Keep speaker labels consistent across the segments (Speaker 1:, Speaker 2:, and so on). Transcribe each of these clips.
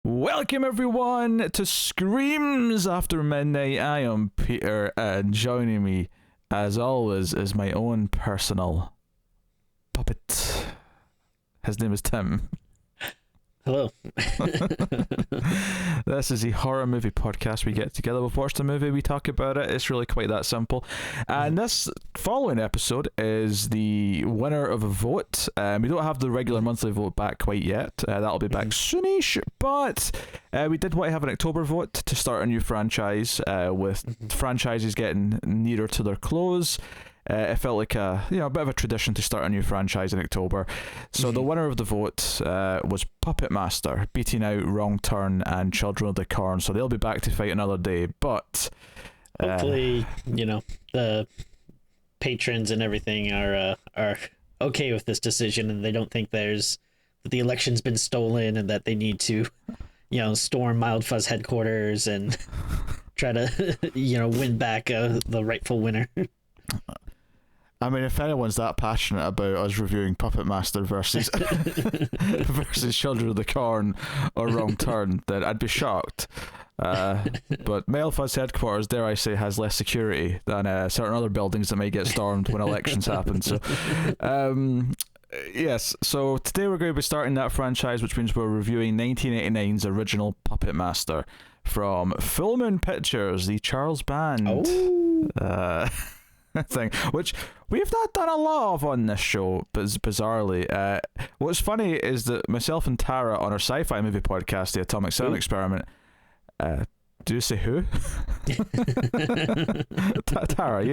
Speaker 1: Welcome everyone to Screams After Midnight. I am Peter, and joining me, as always, is my own personal puppet. His name is Tim.
Speaker 2: Hello.
Speaker 1: This is a horror movie podcast. We get together, we've watched a movie, we talk about it. It's really quite that simple. And this following episode is the winner of a vote. We don't have the regular monthly vote back quite yet. That'll be back soonish. But we did want to have an October vote to start a new franchise, with franchises getting nearer to their close. It felt like a bit of a tradition to start a new franchise in October. So the winner of the vote was Puppet Master, beating out Wrong Turn and Children of the Corn. So they'll be back to fight another day. But
Speaker 2: hopefully, the patrons and everything are okay with this decision, and they don't think that the election's been stolen and that they need to, storm Mild Fuzz headquarters and try to, win back the rightful winner.
Speaker 1: I mean, if anyone's that passionate about us reviewing Puppet Master versus versus Children of the Corn or Wrong Turn, then I'd be shocked. But Mild Fuzz headquarters, dare I say, has less security than certain other buildings that may get stormed when elections happen. So, yes. So today we're going to be starting that franchise, which means we're reviewing 1989's original Puppet Master from Full Moon Pictures, the Charles Band. Thing, which we've not done a lot of on this show, bizarrely. What's funny is that myself and Tara on our sci-fi movie podcast, The Atomic Sound Experiment, do you say who? Tara,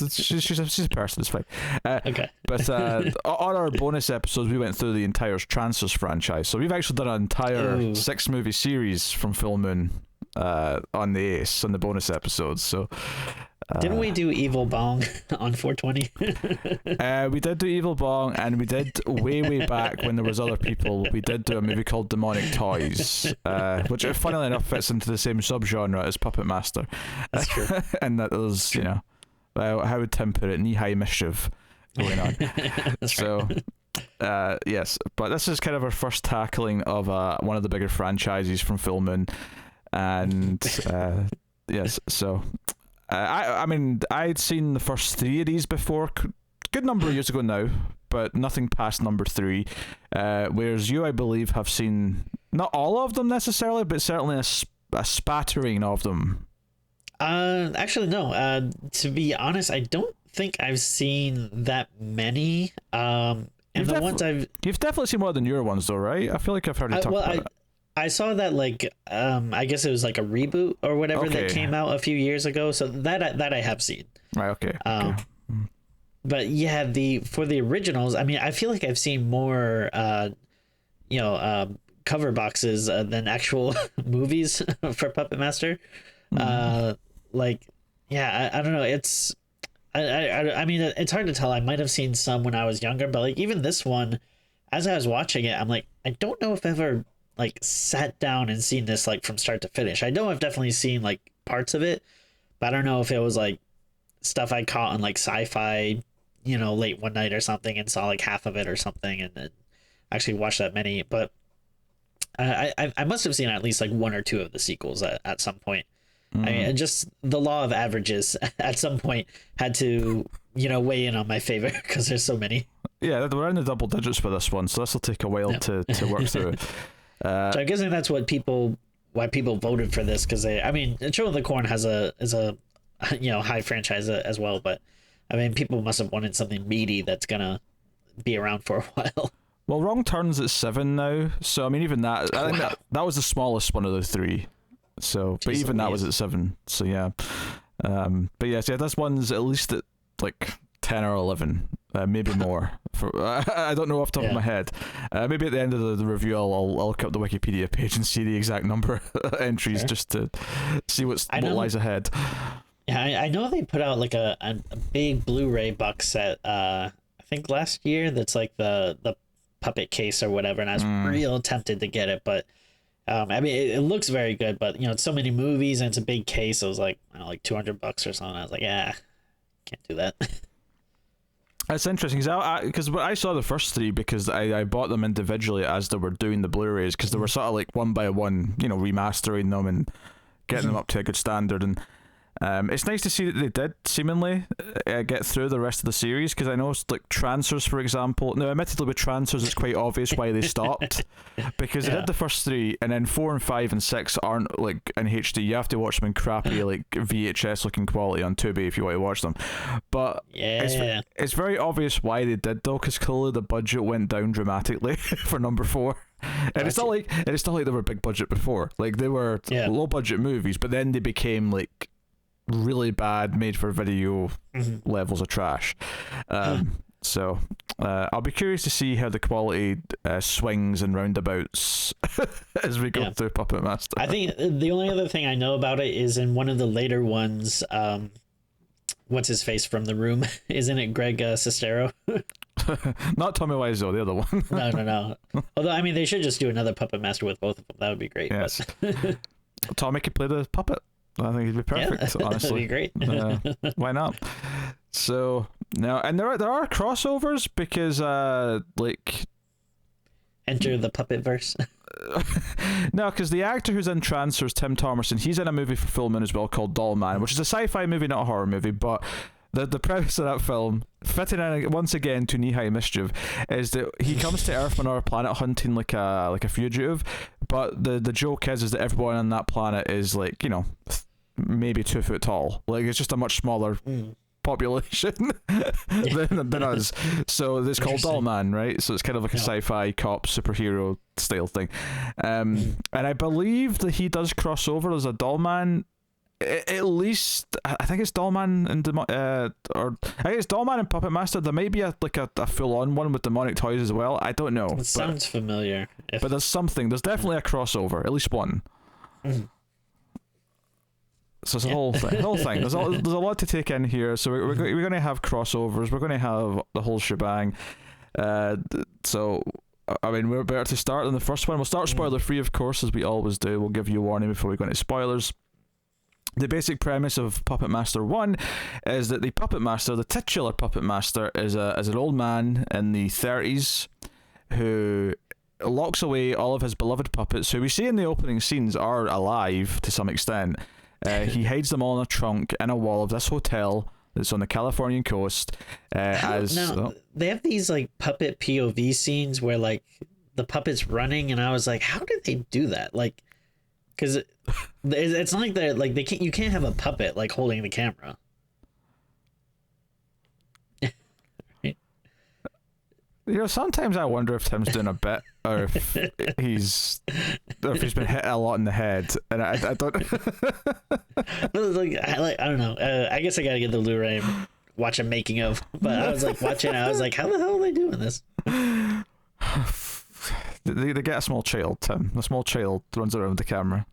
Speaker 1: she's a person, it's fine.
Speaker 2: Okay.
Speaker 1: But on our bonus episodes, we went through the entire Trancers franchise, so we've actually done an entire 6-movie series from Full Moon on the Ace on the bonus episodes. So
Speaker 2: didn't we do Evil Bong on 420?
Speaker 1: We did do Evil Bong, and we did way back when there was other people. We did do a movie called Demonic Toys, which funnily enough fits into the same subgenre as Puppet Master.
Speaker 2: That's true.
Speaker 1: And that there's, how would Tim put it, knee-high mischief going on. So right. Yes, but this is kind of our first tackling of one of the bigger franchises from Full Moon, and yes, so. I mean, I'd seen the first 3 of these before, good number of years ago now, but nothing past number 3. Whereas you, I believe, have seen not all of them necessarily, but certainly a spattering of them.
Speaker 2: Actually, no. To be honest, I don't think I've seen that many. And you've
Speaker 1: definitely seen more than your ones, though, right? I feel like I've heard you talk about it.
Speaker 2: I saw that I guess it was like a reboot or whatever that came out a few years ago. So that I have seen. Right.
Speaker 1: Okay.
Speaker 2: But yeah, for the originals, I mean, I feel like I've seen more, cover boxes than actual movies for Puppet Master. I don't know. It's, I mean, it's hard to tell. I might have seen some when I was younger, but even this one, as I was watching it, I'm like, I don't know if I've ever sat down and seen this from start to finish. I know I've definitely seen parts of it, but I don't know if it was stuff I caught on sci-fi, late one night or something, and saw half of it or something, and then actually watched that many. But I must have seen at least 1 or 2 of the sequels at some point. I mean, just the law of averages at some point had to weigh in on my favor because there's so many.
Speaker 1: Yeah, we're in the double digits for this one, so this will take a while to work through.
Speaker 2: So I'm guessing that's why people voted for this, because Children of the Corn is a high franchise as well, but I mean, people must have wanted something meaty that's gonna be around for a while.
Speaker 1: Well, Wrong Turn's at 7 now, so I mean, even that, I think that was the smallest one of the 3. So, but even that was at 7. So yeah, but yeah, this one's at least at 10 or 11, maybe more. I don't know off the top of my head. Maybe at the end of the review, I'll look up the Wikipedia page and see the exact number of entries just to see what lies ahead.
Speaker 2: Yeah, I know they put out a big Blu-ray box set. I think last year. That's the puppet case or whatever, and I was real tempted to get it, but I mean, it looks very good. But it's so many movies and it's a big case. It was $200 or something. I was like, yeah, can't do that.
Speaker 1: It's interesting because I saw the first three because I bought them individually as they were doing the Blu-rays, because they were sort of like one by one, remastering them and getting them up to a good standard. And it's nice to see that they did seemingly get through the rest of the series, because I know like Trancers, for example. Now, admittedly, with Trancers, it's quite obvious why they stopped, because they did the first three, and then 4 and 5 and 6 aren't like in HD. You have to watch them in crappy like VHS looking quality on Tubi if you want to watch them. But it's very obvious why they did, though, because clearly the budget went down dramatically for number 4. And it's not like they were big budget before. Like, they were low budget movies, but then they became like really bad made for video levels of trash. So I'll be curious to see how the quality swings and roundabouts as we go through Puppet Master.
Speaker 2: I think the only other thing I know about it is in one of the later ones, what's his face from The Room? Isn't it Greg Sestero?
Speaker 1: Not Tommy Wiseau, the other one.
Speaker 2: No. Although, I mean, they should just do another Puppet Master with both of them. That would be great.
Speaker 1: Yes. Tommy could play the puppet. I think he'd be perfect, honestly.
Speaker 2: That'd be great.
Speaker 1: Why not? So now, and there are crossovers, because like
Speaker 2: Enter the Puppet Verse.
Speaker 1: No, because the actor who's in Trancers, Tim Thomerson, he's in a movie for Full Moon as well called Doll Man, which is a sci-fi movie, not a horror movie, but the premise of that film, fitting in once again to Knee High Mischief, is that he comes to Earth on our planet hunting like a fugitive, but the joke is that everyone on that planet is like, maybe 2 foot tall. Like, it's just a much smaller population than us. So it's called Doll Man, right? So it's kind of like a sci-fi cop superhero style thing. And I believe that he does cross over as a Doll Man. At least I think it's Dollman and or I think it's Dollman and Puppet Master. There may be a full-on one with demonic toys as well. I don't know.
Speaker 2: It sounds familiar.
Speaker 1: But there's something. There's definitely a crossover. At least one. So it's a whole thing. There's a lot to take in here. So we're going to have crossovers. We're going to have the whole shebang. So I mean, we're better to start than the first one. We'll start spoiler-free, of course, as we always do. We'll give you a warning before we go into spoilers. The basic premise of Puppet Master 1 is that the Puppet Master, the titular Puppet Master, is an old man in the 30s who locks away all of his beloved puppets, who we see in the opening scenes are alive to some extent. He hides them all in a trunk in a wall of this hotel that's on the Californian coast.
Speaker 2: They have these like puppet POV scenes where like the puppet's running, and I was like, how did they do that? Like, because it's not like they're like you can't have a puppet like holding the camera.
Speaker 1: Sometimes I wonder if Tim's doing a bit, or if he's been hit a lot in the head, and I don't.
Speaker 2: I don't know. I guess I gotta get the Blu-ray and watch a making of. But I was like watching. I was like, how the hell are they doing this?
Speaker 1: They get a small child, Tim. A small child runs around the camera.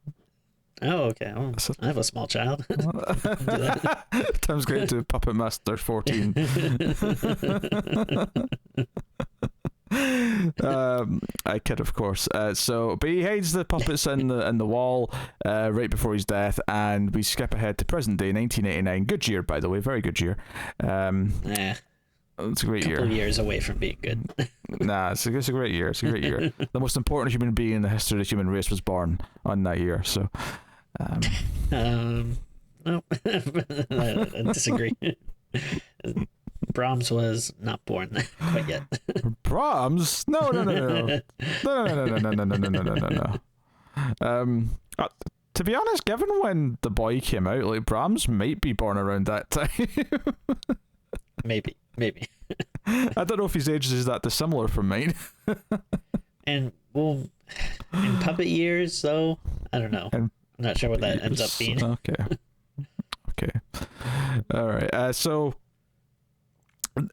Speaker 2: Oh, okay. Well, I have a small child.
Speaker 1: Tim's going to Puppet Master 14. I kid, of course. But he hides the puppets in the wall right before his death, and we skip ahead to present day, 1989. Good year, by the way, very good year. It's a great year.
Speaker 2: Couple years away from being good.
Speaker 1: Nah, it's a great year. It's a great year. The most important human being in the history of the human race was born on that year. So,
Speaker 2: no, I disagree. Brahms was not born quite yet.
Speaker 1: Brahms? No. To be honest, given when The Boy came out, like Brahms might be born around that time.
Speaker 2: Maybe.
Speaker 1: I don't know if his age is that dissimilar from mine.
Speaker 2: And well, in puppet years, though, I don't know. I'm not sure what that ends up being.
Speaker 1: Okay. All right. So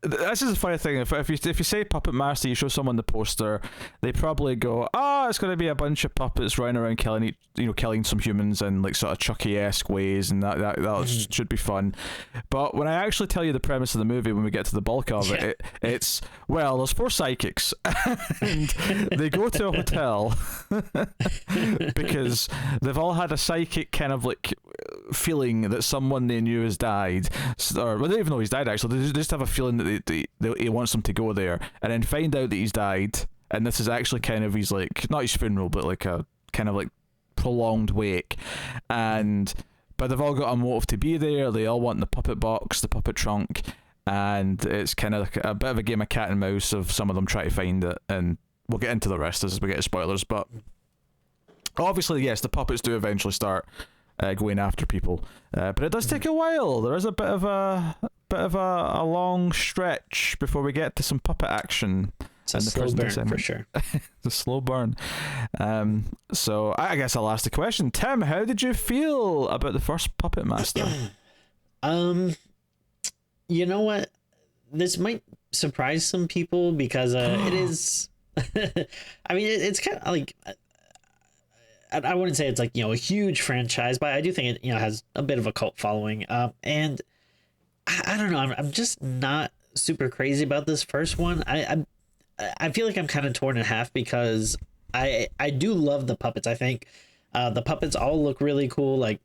Speaker 1: this is a funny thing. If you say Puppet Master, you show someone the poster, they probably go, it's going to be a bunch of puppets running around killing some humans in like sort of Chucky-esque ways, and that should be fun. But when I actually tell you the premise of the movie, when we get to the bulk of it, it's there's 4 psychics, and they go to a hotel because they've all had a psychic kind of like feeling that someone they knew has died, or well, they don't even know he's died actually. They just have a feeling that he wants them to go there, and then find out that he's died, and this is actually kind of his like not his funeral, but like a kind of like prolonged wake, but they've all got a motive to be there. They all want the puppet box, the puppet trunk, and it's kind of like a bit of a game of cat and mouse of some of them trying to find it, and we'll get into the rest as we get to spoilers. But obviously, yes, the puppets do eventually start going after people, but it does take a while. There is a bit of a long stretch before we get to some puppet action.
Speaker 2: It's a slow burn for sure.
Speaker 1: It's a slow burn. So I guess I'll ask the question, Tim. How did you feel about the first Puppet Master?
Speaker 2: You know what? This might surprise some people because it is. I mean, it's kind of like. I wouldn't say it's like, a huge franchise, but I do think it has a bit of a cult following. And I don't know. I'm just not super crazy about this first one. I feel like I'm kind of torn in half because I do love the puppets. I think the puppets all look really cool. Like,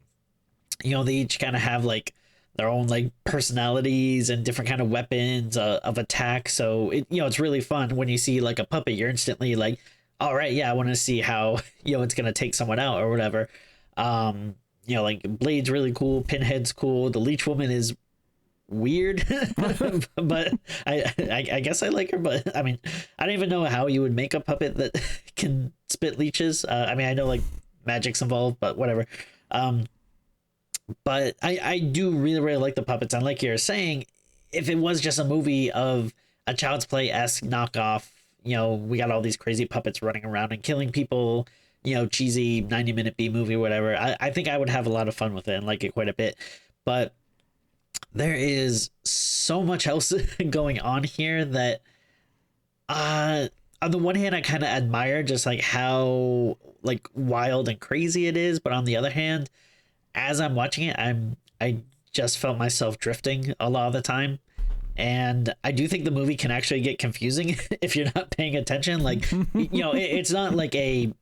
Speaker 2: they each kind of have like their own like personalities and different kind of weapons of attack. So it's really fun when you see like a puppet. You're instantly like, all right, yeah, I want to see how it's gonna take someone out or whatever. Like Blade's really cool. Pinhead's cool. The Leech Woman is weird, but I guess I like her. But I mean, I don't even know how you would make a puppet that can spit leeches. I mean, I know like magic's involved, but whatever. But I do really, really like the puppets. And like you're saying, if it was just a movie of a Child's Play-esque knockoff, we got all these crazy puppets running around and killing people, cheesy 90-minute B movie, whatever. I think I would have a lot of fun with it and like it quite a bit. But there is so much else going on here that on the one hand I kind of admire just like how like wild and crazy it is, but on the other hand, as I'm watching it, I just felt myself drifting a lot of the time. And I do think the movie can actually get confusing if you're not paying attention. Like, it's not like a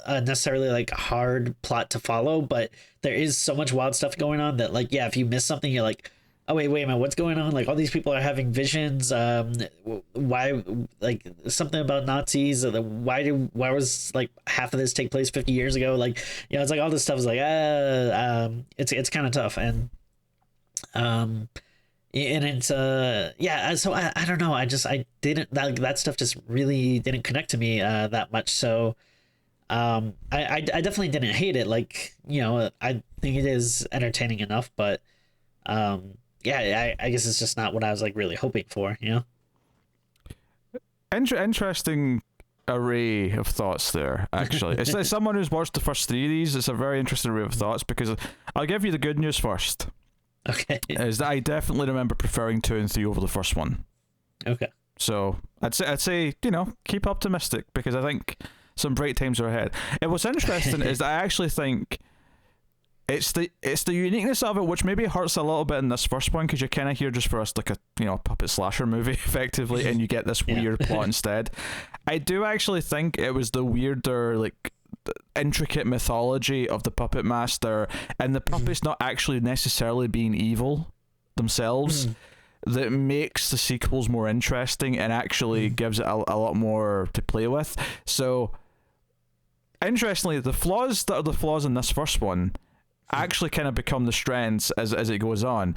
Speaker 2: necessarily like hard plot to follow, but there is so much wild stuff going on that like, yeah, if you miss something, you're like, oh wait a minute, what's going on? Like all these people are having visions. Why, like something about Nazis? Why was like half of this take place 50 years ago? Like, it's like all this stuff is like, it's kind of tough. And it's yeah, so I don't know, I didn't that stuff just really didn't connect to me that much. So I definitely didn't hate it. Like, I think it is entertaining enough, but yeah, I guess it's just not what I was like really hoping for,
Speaker 1: Interesting array of thoughts there, actually. It's like someone who's watched the first three of these, it's a very interesting array of thoughts, because I'll give you the good news first.
Speaker 2: Okay.
Speaker 1: Is that I definitely remember preferring 2 and 3 over the first one.
Speaker 2: Okay.
Speaker 1: So I'd say keep optimistic, because I think some bright times are ahead. And what's interesting is that I actually think it's the uniqueness of it which maybe hurts a little bit in this first one, because you're kind of here just for us like a puppet slasher movie effectively, and you get this weird plot instead. I do actually think it was the weirder like intricate mythology of the Puppet Master and the puppets not actually necessarily being evil themselves that makes the sequels more interesting and actually gives it a lot more to play with. So interestingly, the flaws that are the flaws in this first one actually kind of become the strengths as it goes on.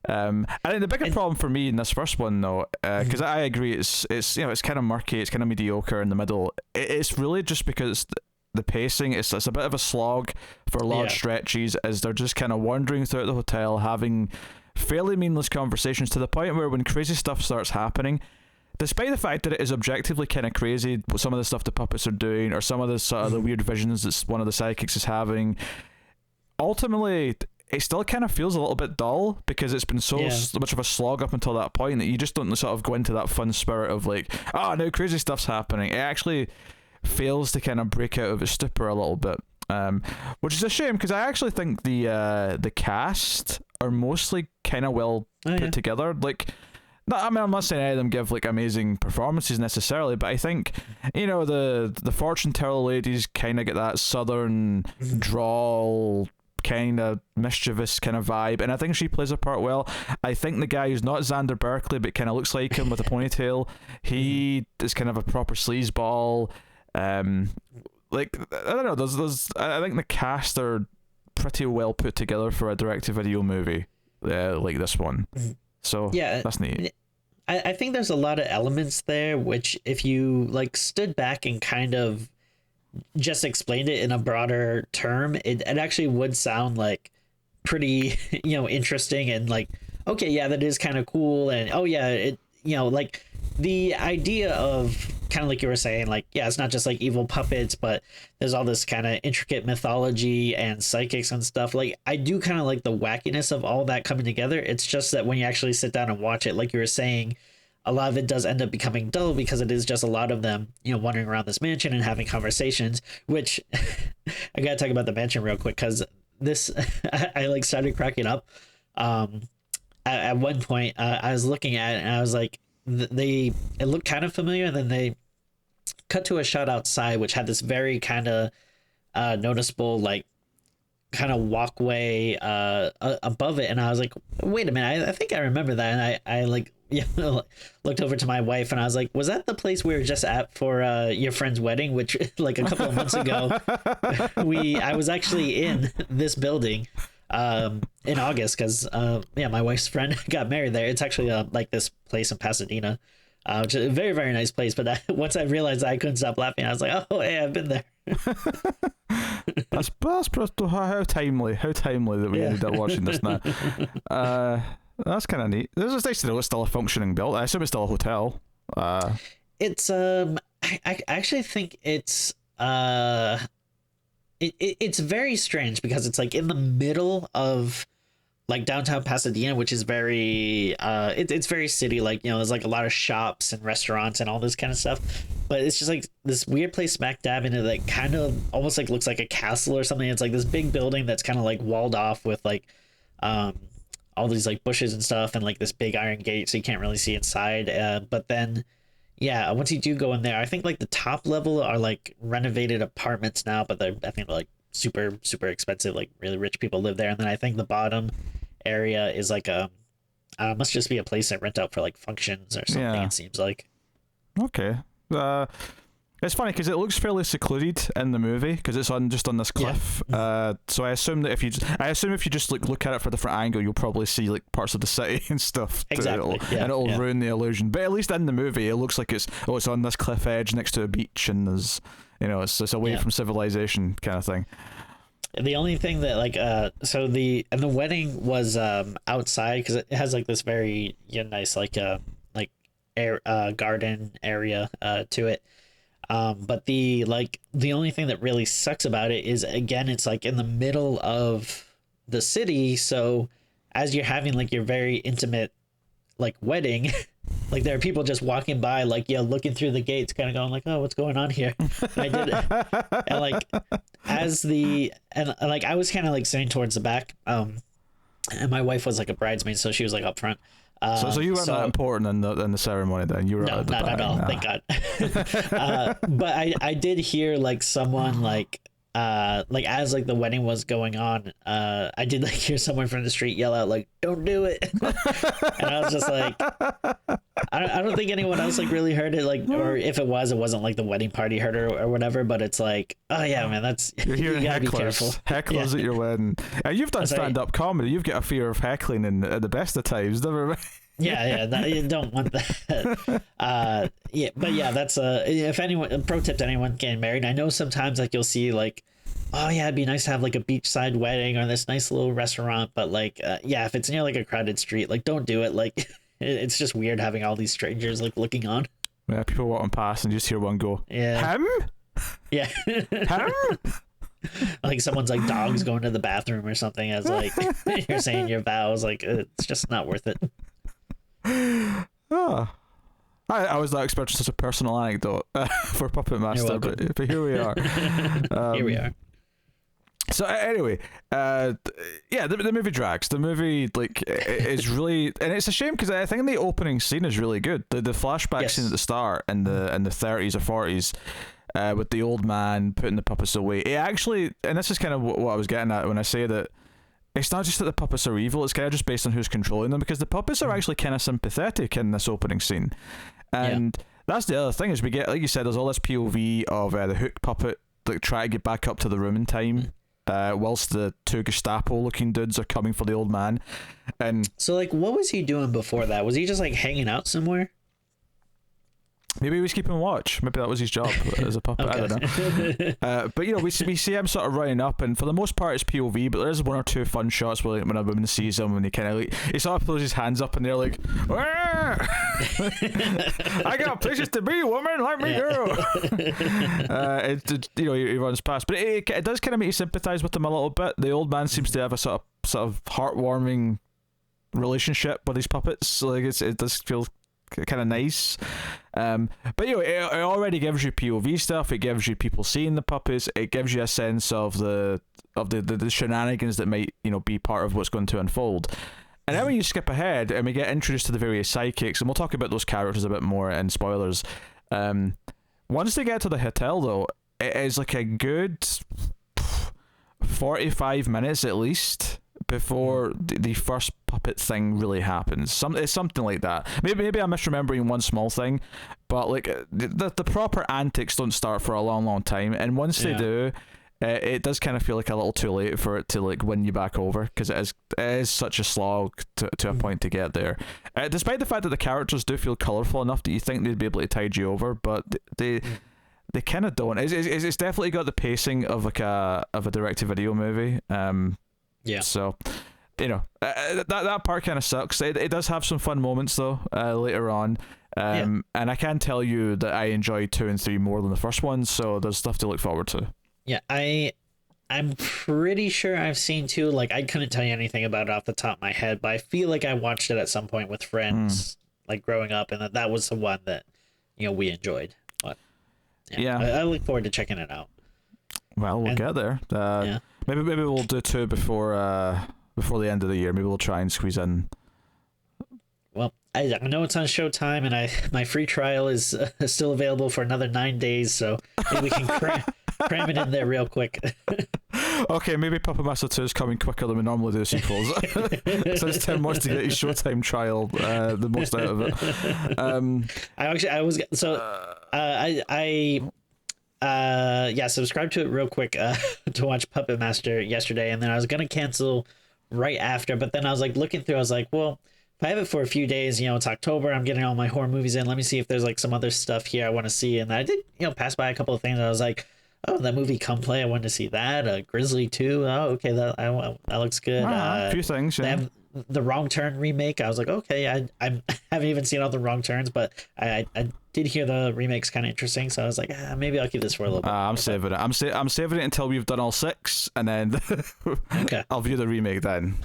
Speaker 1: I think the bigger problem for me in this first one, though, because I agree, it's kind of murky, it's kind of mediocre in the middle. It's really just because the pacing, it's a bit of a slog for large stretches as they're just kind of wandering throughout the hotel, having fairly meaningless conversations, to the point where when crazy stuff starts happening, despite the fact that it is objectively kind of crazy, some of the stuff the puppets are doing, or some of the sort of the weird visions that one of the sidekicks is having, ultimately it still kind of feels a little bit dull, because it's been so much of a slog up until that point that you just don't sort of go into that fun spirit of like, now crazy stuff's happening. It actually fails to kind of break out of its stupor a little bit, which is a shame, because I actually think the cast are mostly kind of well put together. Like, I'm not saying any of them give like amazing performances necessarily, but I think the fortune teller ladies kind of get that southern drawl kind of mischievous kind of vibe, and I think she plays a part well. I think the guy who's not Xander Berkeley but kind of looks like him with a ponytail, he is kind of a proper sleazeball. Like, I don't know, there's I think the cast are pretty well put together for a direct-to-video movie like this one. So yeah, that's neat.
Speaker 2: I think there's a lot of elements there which, if you like stood back and kind of just explained it in a broader term, it actually would sound like pretty interesting, and like, okay, yeah, that is kind of cool, and oh yeah, it like the idea of kind of like you were saying, like, yeah, it's not just like evil puppets, but there's all this kind of intricate mythology and psychics and stuff. Like, I do kind of like the wackiness of all that coming together. It's just that when you actually sit down and watch it, like you were saying, a lot of it does end up becoming dull because it is just a lot of them, wandering around this mansion and having conversations, which I gotta talk about the mansion real quick, because this, I like started cracking up. At one point, I was looking at it and I was like, it looked kind of familiar, and then they cut to a shot outside which had this very kind of noticeable like kind of walkway above it, and I was like, wait a minute, I think I remember that, and I like looked over to my wife and I was like, was that the place we were just at for your friend's wedding, which like a couple of months ago I was actually in this building in August, because my wife's friend got married there. It's actually like this place in Pasadena, which is a very, very nice place, but once I realized I couldn't stop laughing, I was like, oh hey, I've been there.
Speaker 1: that's how timely that we ended up watching this now. That's kind of neat. This is nice to know it's still a functioning build. I assume it's still a hotel.
Speaker 2: It's I actually think it's it's very strange because it's like in the middle of like downtown Pasadena, which is very it's very city, like, there's like a lot of shops and restaurants and all this kind of stuff, but it's just like this weird place smack dab in it that kind of almost like looks like a castle or something. It's like this big building that's kind of like walled off with like all these like bushes and stuff, and like this big iron gate so you can't really see inside, but then once you do go in there, I think like the top level are like renovated apartments now, but I think they're like super, super expensive, like really rich people live there. And then I think the bottom area is like must just be a place that rent out for like functions or something, it seems like.
Speaker 1: Okay. It's funny because it looks fairly secluded in the movie because it's on this cliff. So I assume that if you just like look at it from a different angle, you'll probably see like parts of the city and stuff.
Speaker 2: Exactly.
Speaker 1: And it'll ruin the illusion. But at least in the movie, it looks like it's on this cliff edge next to a beach, and there's it's away from civilization kind of thing.
Speaker 2: The only thing that like so the wedding was outside because it has like this very nice like air garden area to it. But the only thing that really sucks about it is, again, it's like in the middle of the city, so as you're having like your very intimate like wedding, like there are people just walking by, like looking through the gates, kind of going like, oh, what's going on here? I did it. And like like I was kind of like sitting towards the back, and my wife was like a bridesmaid, so she was like up front.
Speaker 1: So you weren't that important in the ceremony then? You were
Speaker 2: not at all. Thank God. But I did hear like someone like as like the wedding was going on, I did like hear someone from the street yell out like, "Don't do it!" And I was just like, I don't think anyone else like really heard it, like, or if it wasn't like the wedding party heard it or whatever. But it's like, oh yeah, man, that's
Speaker 1: you gotta be
Speaker 2: careful.
Speaker 1: Hecklers at your wedding. You've done stand-up comedy. You've got a fear of heckling at the best of times, never mind.
Speaker 2: You don't want that. But yeah, that's if anyone, a pro tip to anyone getting married, I know sometimes like you'll see like, oh yeah, it'd be nice to have like a beachside wedding or this nice little restaurant, but like if it's near like a crowded street, like don't do it. Like it's just weird having all these strangers like looking on.
Speaker 1: Yeah, people walking past and you just hear one go, him?
Speaker 2: Yeah.
Speaker 1: Him?
Speaker 2: Like someone's like dog's going to the bathroom or something as like you're saying your vows, like it's just not worth it.
Speaker 1: Oh, I was not expecting such a personal anecdote for Puppet Master, but here we are.
Speaker 2: Here we are.
Speaker 1: So anyway, the movie drags. The movie like is really, and it's a shame because I think the opening scene is really good. The flashback scene at the start in the 30s or 40s. With the old man putting the puppets away. It actually, and this is kind of what I was getting at when I say that it's not just that the puppets are evil, it's kind of just based on who's controlling them, because the puppets are actually kind of sympathetic in this opening scene. And that's the other thing, is we get, like you said, there's all this POV of the Hook puppet like trying to get back up to the room in time, whilst the two Gestapo looking dudes are coming for the old man. And
Speaker 2: so like, what was he doing before that? Was he just like hanging out somewhere?
Speaker 1: maybe he was keeping watch. Maybe that was his job as a puppet. I don't know. But we see him sort of running up, and for the most part it's POV. But there's one or two fun shots where when a woman sees him, and he kind of like, he sort of throws his hands up, and they're like, "I got places to be, woman. Let me go." He runs past, but it does kind of make you sympathise with him a little bit. The old man seems to have a sort of heartwarming relationship with his puppets. So like it does feel kind of nice. But it already gives you POV stuff. It gives you people seeing the puppets. It gives you a sense of the shenanigans that might be part of what's going to unfold. And then when you skip ahead and we get introduced to the various sidekicks, and we'll talk about those characters a bit more in spoilers. Once they get to the hotel, though, it is like a good 45 minutes at least before the first puppet thing really happens. It's something like that. Maybe I'm misremembering one small thing, but like the proper antics don't start for a long time, and once they do, it does kind of feel like a little too late for it to like win you back over, because it is such a slog to a point to get there. Despite the fact that the characters do feel colourful enough that you think they'd be able to tide you over, but they kind of don't. It's definitely got the pacing of like a direct-to-video movie. So, that part kind of sucks. It does have some fun moments though later on. And I can tell you that I enjoyed 2 and 3 more than the first one, so there's stuff to look forward to.
Speaker 2: Yeah, I'm pretty sure I've seen 2. Like, I couldn't tell you anything about it off the top of my head, but I feel like I watched it at some point with friends, like growing up, and that was the one that we enjoyed. But I look forward to checking it out.
Speaker 1: Well, we'll get there. Maybe we'll do 2 before the end of the year. Maybe we'll try and squeeze in.
Speaker 2: Well, I know it's on Showtime, and my free trial is still available for another 9 days, so maybe we can cram it in there real quick.
Speaker 1: Okay, maybe Puppet Master 2 is coming quicker than we normally do sequels. Since Tim wants to get his Showtime trial the most out of it.
Speaker 2: Subscribed to it real quick to watch Puppet Master yesterday, and then I was gonna cancel right after, but then I was like looking through, I was like, well, if I have it for a few days, it's October, I'm getting all my horror movies in, let me see if there's like some other stuff here I want to see. And I did pass by a couple of things, and I was like, oh, that movie Come Play, I wanted to see that. Grizzly 2, oh okay, that looks good.
Speaker 1: A few things.
Speaker 2: They have the Wrong Turn remake. I was like, okay, I haven't even seen all the Wrong Turns, but I did hear the remake's kind of interesting, so I was like, maybe I'll keep this for a little bit.
Speaker 1: I'm saving it. I'm saving it until we've done all 6, and then I'll view the remake then.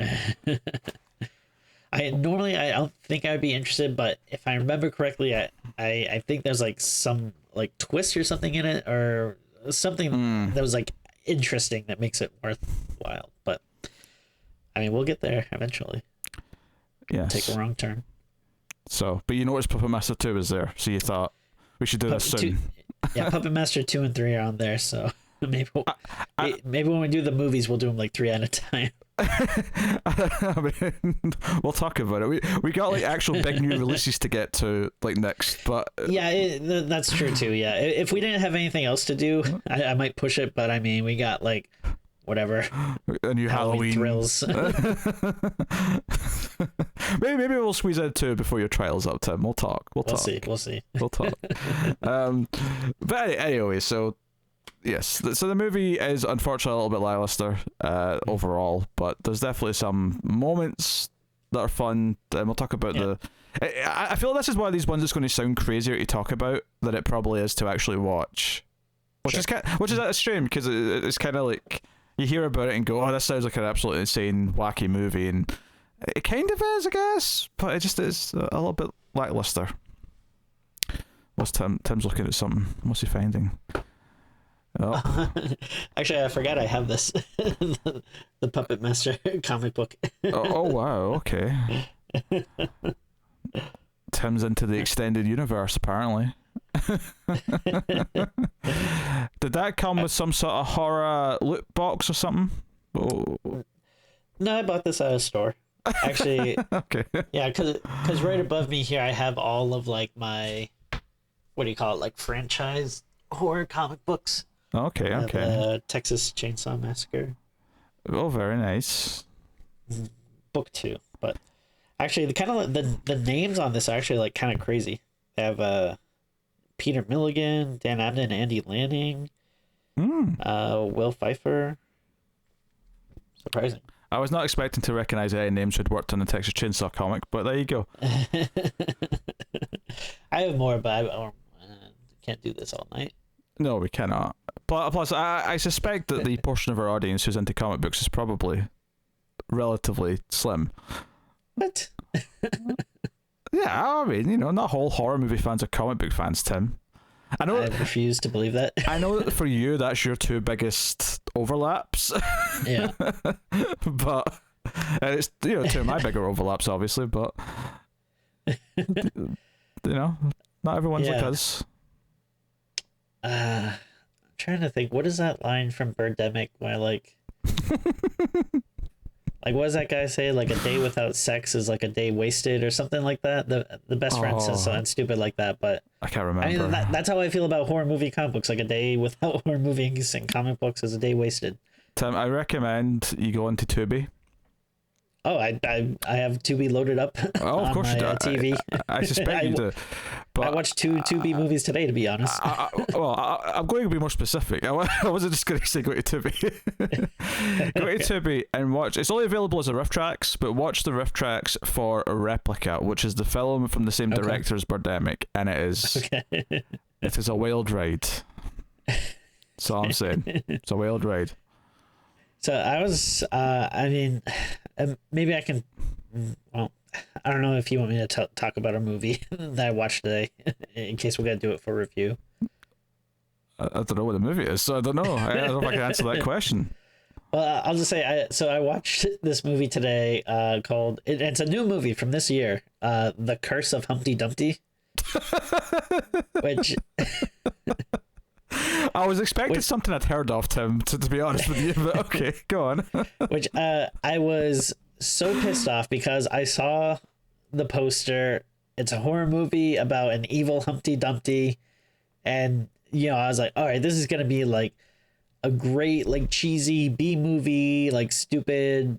Speaker 2: I don't think I would be interested, but if I remember correctly, I think there's like some like twist or something in it, or something that was like interesting that makes it worthwhile. But I mean, we'll get there eventually.
Speaker 1: Yes.
Speaker 2: Take a wrong turn.
Speaker 1: So, but you noticed Puppet Master 2 is there, so you thought we should do this soon.
Speaker 2: Puppet Master 2 and 3 are on there, so maybe when we do the movies, we'll do them like 3 at a time.
Speaker 1: I mean, we'll talk about it. We got like actual big new releases to get to like next, but
Speaker 2: that's true too. Yeah, if we didn't have anything else to do, I might push it. But I mean, we got like whatever
Speaker 1: a new Halloween
Speaker 2: thrills.
Speaker 1: maybe we'll squeeze in 2 before your trial's up, Tim. We'll talk. We'll
Speaker 2: see.
Speaker 1: We'll talk. But anyway, so. Yes, so the movie is unfortunately a little bit lackluster overall, but there's definitely some moments that are fun, and we'll talk about I feel this is one of these ones that's going to sound crazier to talk about than it probably is to actually watch, which is a shame, because it's kind of like you hear about it and go, oh, this sounds like an absolutely insane, wacky movie, and it kind of is, I guess, but it just is a little bit lackluster. What's Tim's looking at something? What's he finding? Oh.
Speaker 2: Actually, I forgot I have this the Puppet Master comic book.
Speaker 1: Oh wow, okay. Tim's into the extended universe, apparently. Did that come with some sort of horror loot box or something? Oh.
Speaker 2: No, I bought this at a store. Actually,
Speaker 1: Okay.
Speaker 2: yeah, because right above me here, I have all of like my, what do you call it, like franchise horror comic books.
Speaker 1: Okay.
Speaker 2: I have
Speaker 1: Okay.
Speaker 2: Texas Chainsaw Massacre,
Speaker 1: Oh, very nice.
Speaker 2: book 2. But actually, the kind of the names on this are actually like kind of crazy. They have Peter Milligan, Dan Abnett, Andy Lanning, Will Pfeiffer. Surprising.
Speaker 1: I was not expecting to recognize any names who'd worked on the Texas Chainsaw comic, but there you go.
Speaker 2: I have more, but I can't do this all night.
Speaker 1: No, we cannot. Plus, I suspect that the portion of our audience who's into comic books is probably relatively slim.
Speaker 2: What?
Speaker 1: Yeah, I mean, not all horror movie fans are comic book fans, Tim. I know.
Speaker 2: I refuse to believe that.
Speaker 1: I know that for you, that's your two biggest overlaps.
Speaker 2: Yeah.
Speaker 1: But it's two of my bigger overlaps, obviously. But not everyone's like us.
Speaker 2: I'm trying to think. What is that line from Birdemic where like what does that guy say? Like a day without sex is like a day wasted or something like that. The best friend says something stupid like that, but
Speaker 1: I can't remember.
Speaker 2: I mean, that's how I feel about horror movie comic books. Like a day without horror movies and comic books is a day wasted.
Speaker 1: Tim, I recommend you go into Tubi.
Speaker 2: Oh, I have Tubi loaded up.
Speaker 1: Oh, of course
Speaker 2: my,
Speaker 1: you do.
Speaker 2: TV.
Speaker 1: I suspect you do. But
Speaker 2: I watched two Tubi movies today, to be honest.
Speaker 1: I'm going to be more specific. I wasn't just going to say go to Tubi. Go to Tubi and watch. It's only available as a riff tracks, but watch the riff tracks for Replica, which is the film from the same director as Birdemic, and it is it is a wild ride. That's all I'm saying. It's a wild ride.
Speaker 2: So I was, I mean, maybe I can, well, I don't know if you want me to talk about a movie that I watched today, in case we're going to do it for review.
Speaker 1: I don't know what the movie is, so I don't know. I don't know if I can answer that question.
Speaker 2: Well, I'll just say, I watched this movie today called, it's a new movie from this year, The Curse of Humpty Dumpty, which...
Speaker 1: I was expecting something I'd heard of, Tim, to be honest with you, but okay, go on.
Speaker 2: Which I was so pissed off because I saw the poster. It's a horror movie about an evil Humpty Dumpty, and I was like, all right, this is gonna be like a great like cheesy B movie, like stupid,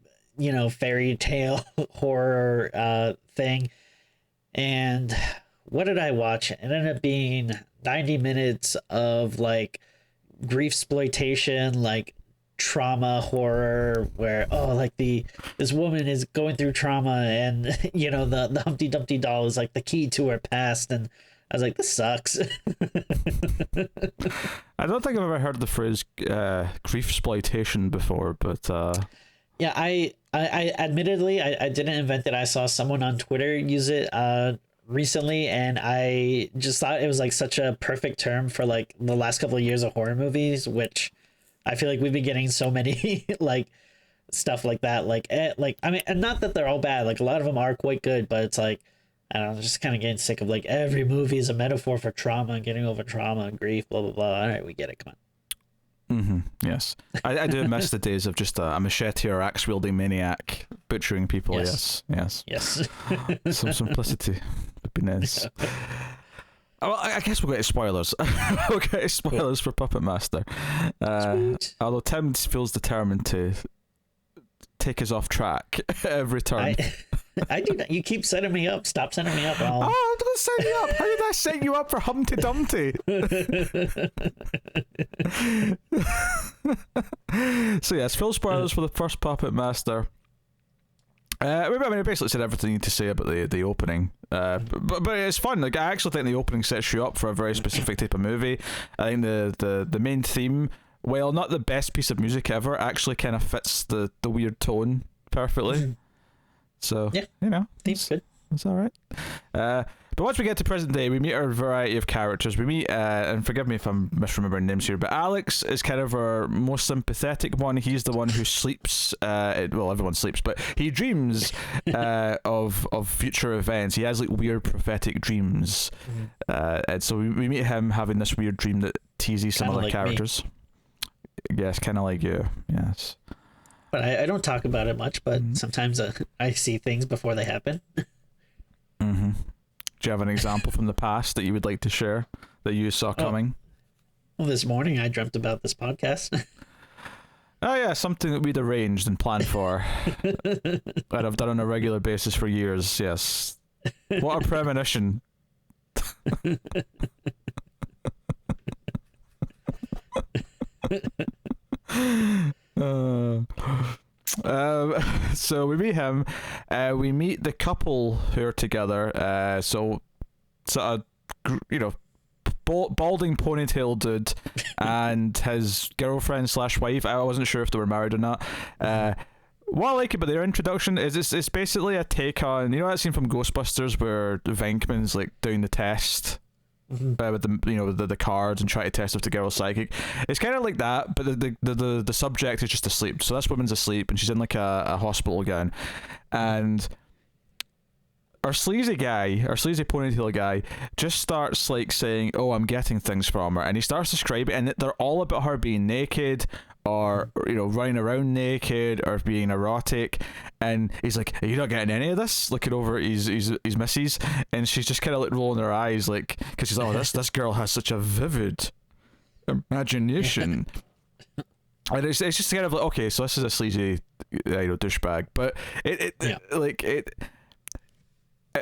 Speaker 2: fairy tale horror thing. And what did I watch? It ended up being 90 minutes of like grief exploitation, like trauma horror, where this woman is going through trauma, and the Humpty Dumpty doll is like the key to her past, and I was like, this sucks.
Speaker 1: I don't think I've ever heard the phrase grief exploitation before, but
Speaker 2: yeah, I admittedly I didn't invent it. I saw someone on Twitter use it recently, and I just thought it was like such a perfect term for like the last couple of years of horror movies, which I feel like we've been getting so many like stuff like that, like I mean, and not that they're all bad, like a lot of them are quite good, but it's like, I don't know, just kind of getting sick of like every movie is a metaphor for trauma and getting over trauma and grief, blah blah blah. All right, we get it, come on.
Speaker 1: Yes, I do miss the days of just a machete or axe wielding maniac butchering people. Yes. Some simplicity would be nice. Well, I guess we'll get to spoilers. We'll get to spoilers for Puppet Master. Although Tim feels determined to take us off track every turn.
Speaker 2: I do not. You keep setting me up. Stop setting me up.
Speaker 1: Oh, don't set me up. How did I set you up for Humpty Dumpty? So yes, full spoilers for the first Puppet Master. I basically said everything you need to say about the opening. But it's fun. Like, I actually think the opening sets you up for a very specific type of movie. I think the main theme, while not the best piece of music ever, actually kind of fits the weird tone perfectly. So, yeah,
Speaker 2: theme's good.
Speaker 1: It's all right. But once we get to present day, we meet our variety of characters. We meet, and forgive me if I'm misremembering names here, but Alex is kind of our most sympathetic one. He's the one who sleeps. Well, everyone sleeps, but he dreams of future events. He has like weird prophetic dreams, and so we meet him having this weird dream that teases some other characters. Yes, kind of like you. Yes.
Speaker 2: but I don't talk about it much. But sometimes I see things before they happen.
Speaker 1: Mm-hmm. Do you have an example from the past that you would like to share that you saw coming?
Speaker 2: Well, this morning I dreamt about this podcast.
Speaker 1: Oh yeah, something that we'd arranged and planned for, that I've done on a regular basis for years. Yes, what a premonition! So we meet him. We meet the couple who are together. So sort of, you know, balding ponytail dude and his girlfriend slash wife. I wasn't sure if they were married or not. What I like about their introduction is it's basically a take on, you know, that scene from Ghostbusters where Venkman's like doing the test with the cards and try to test if the girl's psychic. It's kind of like that, but the subject is just asleep. So this woman's asleep and she's in like a hospital gown, and our sleazy ponytail guy just starts like saying, "Oh, I'm getting things from her," and he starts describing, and they're all about her being naked, or you know, running around naked, or being erotic. And he's like, "Are you not getting any of this?" Looking over at his missus, and she's just kind of like rolling her eyes, like, because she's like, "Oh, this girl has such a vivid imagination." And it's just kind of like, okay, so this is a sleazy, douchebag, but it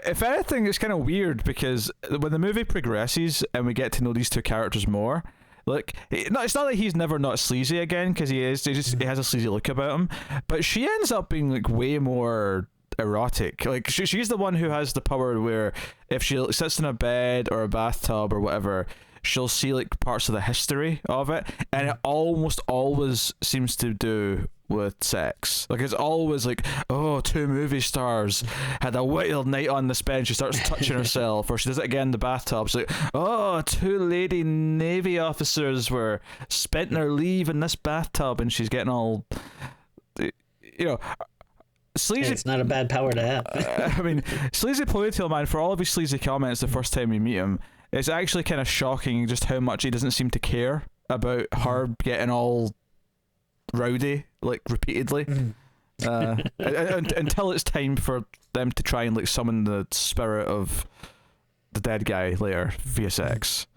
Speaker 1: if anything, it's kind of weird because when the movie progresses and we get to know these two characters more, like, it's not that he's never not sleazy again, because he is. He has a sleazy look about him, but she ends up being like way more erotic. Like she's the one who has the power where if she sits in a bed or a bathtub or whatever, she'll see like parts of the history of it, and it almost always seems to do with sex. Like it's always like, oh, two movie stars had a wild night on this bed, she starts touching herself, or she does it again in the bathtub. It's like, oh, two lady Navy officers were spent their leave in this bathtub, and she's getting all, sleazy.
Speaker 2: It's not a bad power to have.
Speaker 1: I mean, sleazy ponytail man, for all of his sleazy comments the first time we meet him, it's actually kind of shocking just how much he doesn't seem to care about her getting all rowdy, like, repeatedly. Until it's time for them to try and like summon the spirit of the dead guy later via sex.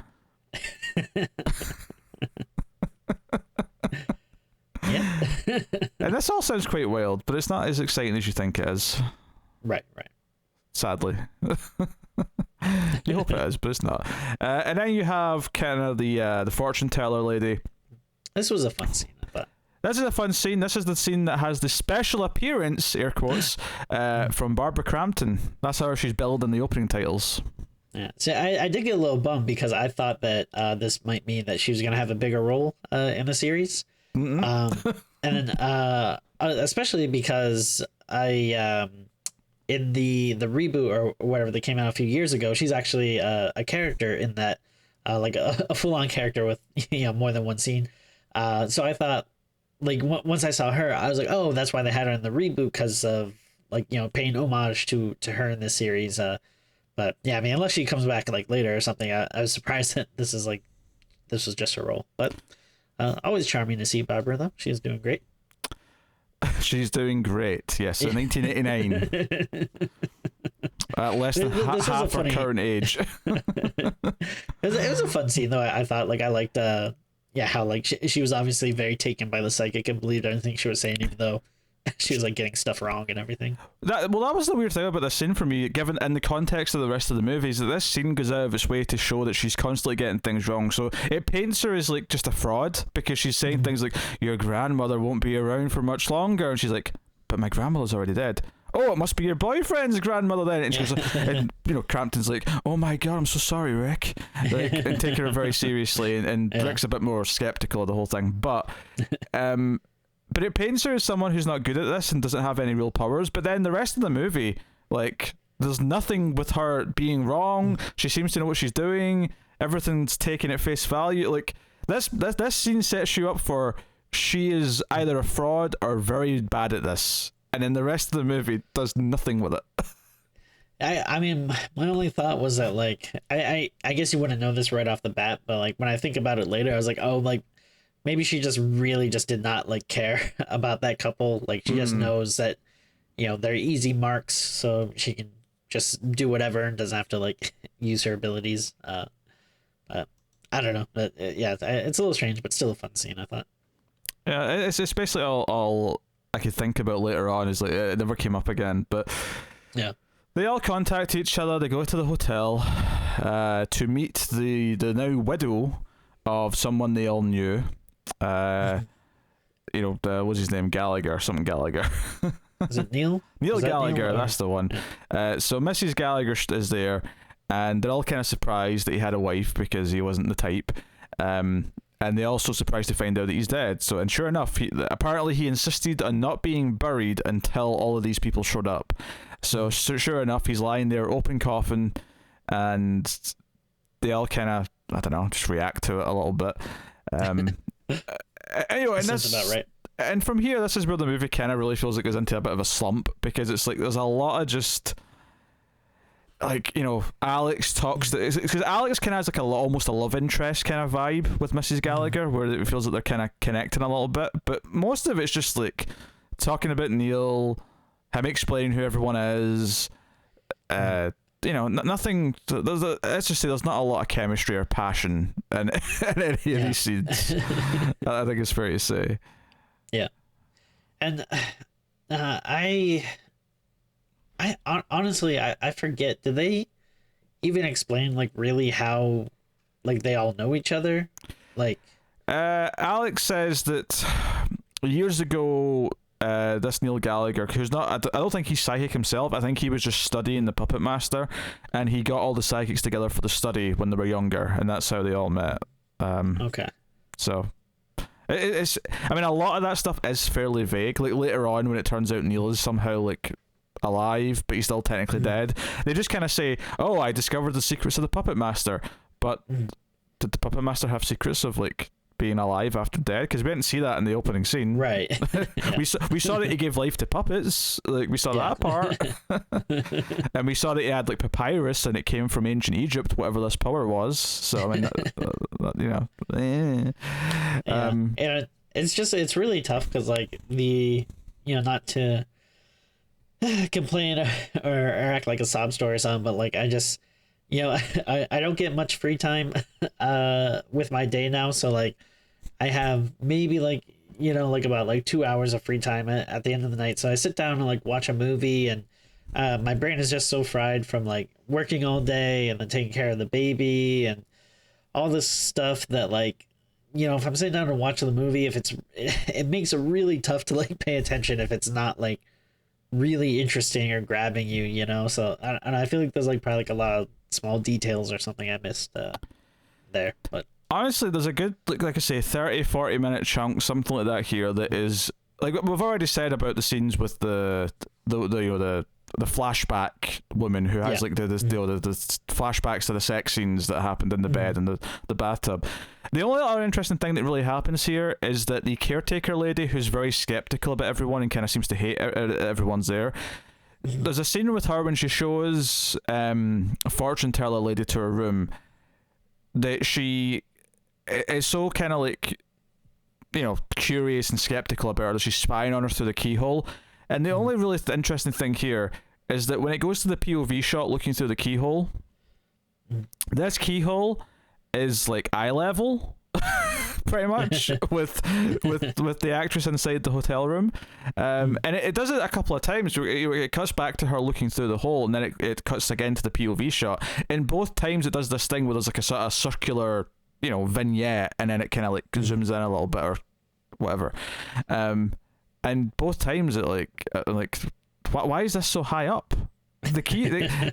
Speaker 2: Yeah.
Speaker 1: And this all sounds quite wild, but it's not as exciting as you think it is.
Speaker 2: Right.
Speaker 1: Sadly. You hope it is, but it's not. And then you have kind of the fortune teller lady.
Speaker 2: This was a fun scene, I thought.
Speaker 1: This is a fun scene. This is the scene that has the special appearance, air quotes, from Barbara Crampton. That's how she's billed in the opening titles.
Speaker 2: Yeah. So I did get a little bummed because I thought that this might mean that she was going to have a bigger role in the series. And then especially because in the reboot or whatever that came out a few years ago, she's actually a character in that, like a full-on character with more than one scene. So I thought, like, once I saw her, I was like, oh, that's why they had her in the reboot, because of like paying homage to her in this series. But yeah, I mean, unless she comes back like later or something, I was surprised that this was just her role. But always charming to see Barbara, though. She's doing great.
Speaker 1: She's doing great, yes. In 1989. At less than half her current age.
Speaker 2: It was a fun scene, though. I thought, like, I liked, how, like, she was obviously very taken by the psychic and believed anything she was saying, even though she was, like, getting stuff wrong and everything. That
Speaker 1: was the weird thing about this scene for me, given in the context of the rest of the movie, is that this scene goes out of its way to show that she's constantly getting things wrong. So it paints her as, like, just a fraud, because she's saying things like, your grandmother won't be around for much longer, and she's like, but my grandmother's already dead. Oh, it must be your boyfriend's grandmother then. And she goes, and Crampton's like, oh my god, I'm so sorry, Rick. Like, and taking her very seriously, and Rick's a bit more skeptical of the whole thing. But it paints her as someone who's not good at this and doesn't have any real powers. But then the rest of the movie, like, there's nothing with her being wrong. She seems to know what she's doing. Everything's taken at face value. Like, this scene sets you up for, she is either a fraud or very bad at this. And then the rest of the movie does nothing with it.
Speaker 2: I mean, my only thought was that, like, I guess you wouldn't know this right off the bat, but, like, when I think about it later, I was like, oh, like, maybe she just really just did not like care about that couple. Like she just knows that, they're easy marks, so she can just do whatever and doesn't have to like use her abilities. But I don't know. But yeah, it's a little strange, but still a fun scene, I thought.
Speaker 1: Yeah, it's basically all I could think about later on is like it never came up again. But
Speaker 2: yeah,
Speaker 1: they all contact each other. They go to the hotel to meet the now widow of someone they all knew. What's his name? Gallagher, something Gallagher.
Speaker 2: Is it Neil?
Speaker 1: Neil Gallagher,
Speaker 2: Neil,
Speaker 1: that's the one. So Mrs. Gallagher is there, and they're all kind of surprised that he had a wife because he wasn't the type. And they're also surprised to find out that he's dead. So, and sure enough, apparently he insisted on not being buried until all of these people showed up. So sure enough, he's lying there, open coffin, and they all kind of, I don't know, just react to it a little bit. Anyway, and
Speaker 2: that's about right.
Speaker 1: And from here, this is where the movie kind of really feels like it goes into a bit of a slump, because it's like there's a lot of just like, Alex talks, because Alex kind of has like almost a love interest kind of vibe with Mrs. Gallagher, where it feels like they're kind of connecting a little bit, but most of it's just like talking about Neil, him explaining who everyone is, nothing. Let's just say there's not a lot of chemistry or passion in any of these scenes. I think it's fair to say.
Speaker 2: Yeah, and I honestly I forget. Did they even explain like really how like they all know each other? Like,
Speaker 1: Alex says that years ago, this Neil Gallagher, who's not, I don't think he's psychic himself. I think he was just studying the Puppet Master, and he got all the psychics together for the study when they were younger, and that's how they all met.
Speaker 2: Okay.
Speaker 1: So. It's. I mean, a lot of that stuff is fairly vague. Like later on, when it turns out Neil is somehow like alive, but he's still technically dead, they just kind of say, "Oh, I discovered the secrets of the Puppet Master." But did the Puppet Master have secrets of like being alive after dead? Because we didn't see that in the opening scene.
Speaker 2: Right. Yeah.
Speaker 1: We saw that he gave life to puppets. Like we saw that part, and we saw that he had like papyrus, and it came from ancient Egypt, whatever this power was. So I mean,
Speaker 2: and it's really tough because like not to complain or act like a sob story or something, but like I just I don't get much free time with my day now, so like I have maybe like like about like 2 hours of free time at the end of the night, so I sit down and like watch a movie, and my brain is just so fried from like working all day and then taking care of the baby and all this stuff that like if I'm sitting down and watching the movie, it makes it really tough to like pay attention if it's not like really interesting or grabbing you, so I feel like there's like probably like a lot of small details or something I missed there. But
Speaker 1: honestly, there's a good like I say 30-40 minute chunk, something like that here, that is like we've already said about the scenes with the flashback woman who has like the flashbacks to the sex scenes that happened in the bed and the bathtub. The only other interesting thing that really happens here is that the caretaker lady, who's very skeptical about everyone and kind of seems to hate everyone's there, there's a scene with her when she shows a fortune teller lady to her room that she is so kind of like curious and skeptical about her that she's spying on her through the keyhole. And the only really interesting thing here is that when it goes to the POV shot looking through the keyhole, this keyhole is like eye level pretty much with the actress inside the hotel room, and it does it a couple of times. It cuts back to her looking through the hole, and then it cuts again to the POV shot. In both times it does this thing where there's like a sort of circular vignette, and then it kind of like zooms in a little bit or whatever, and both times it why is this so high up? The key,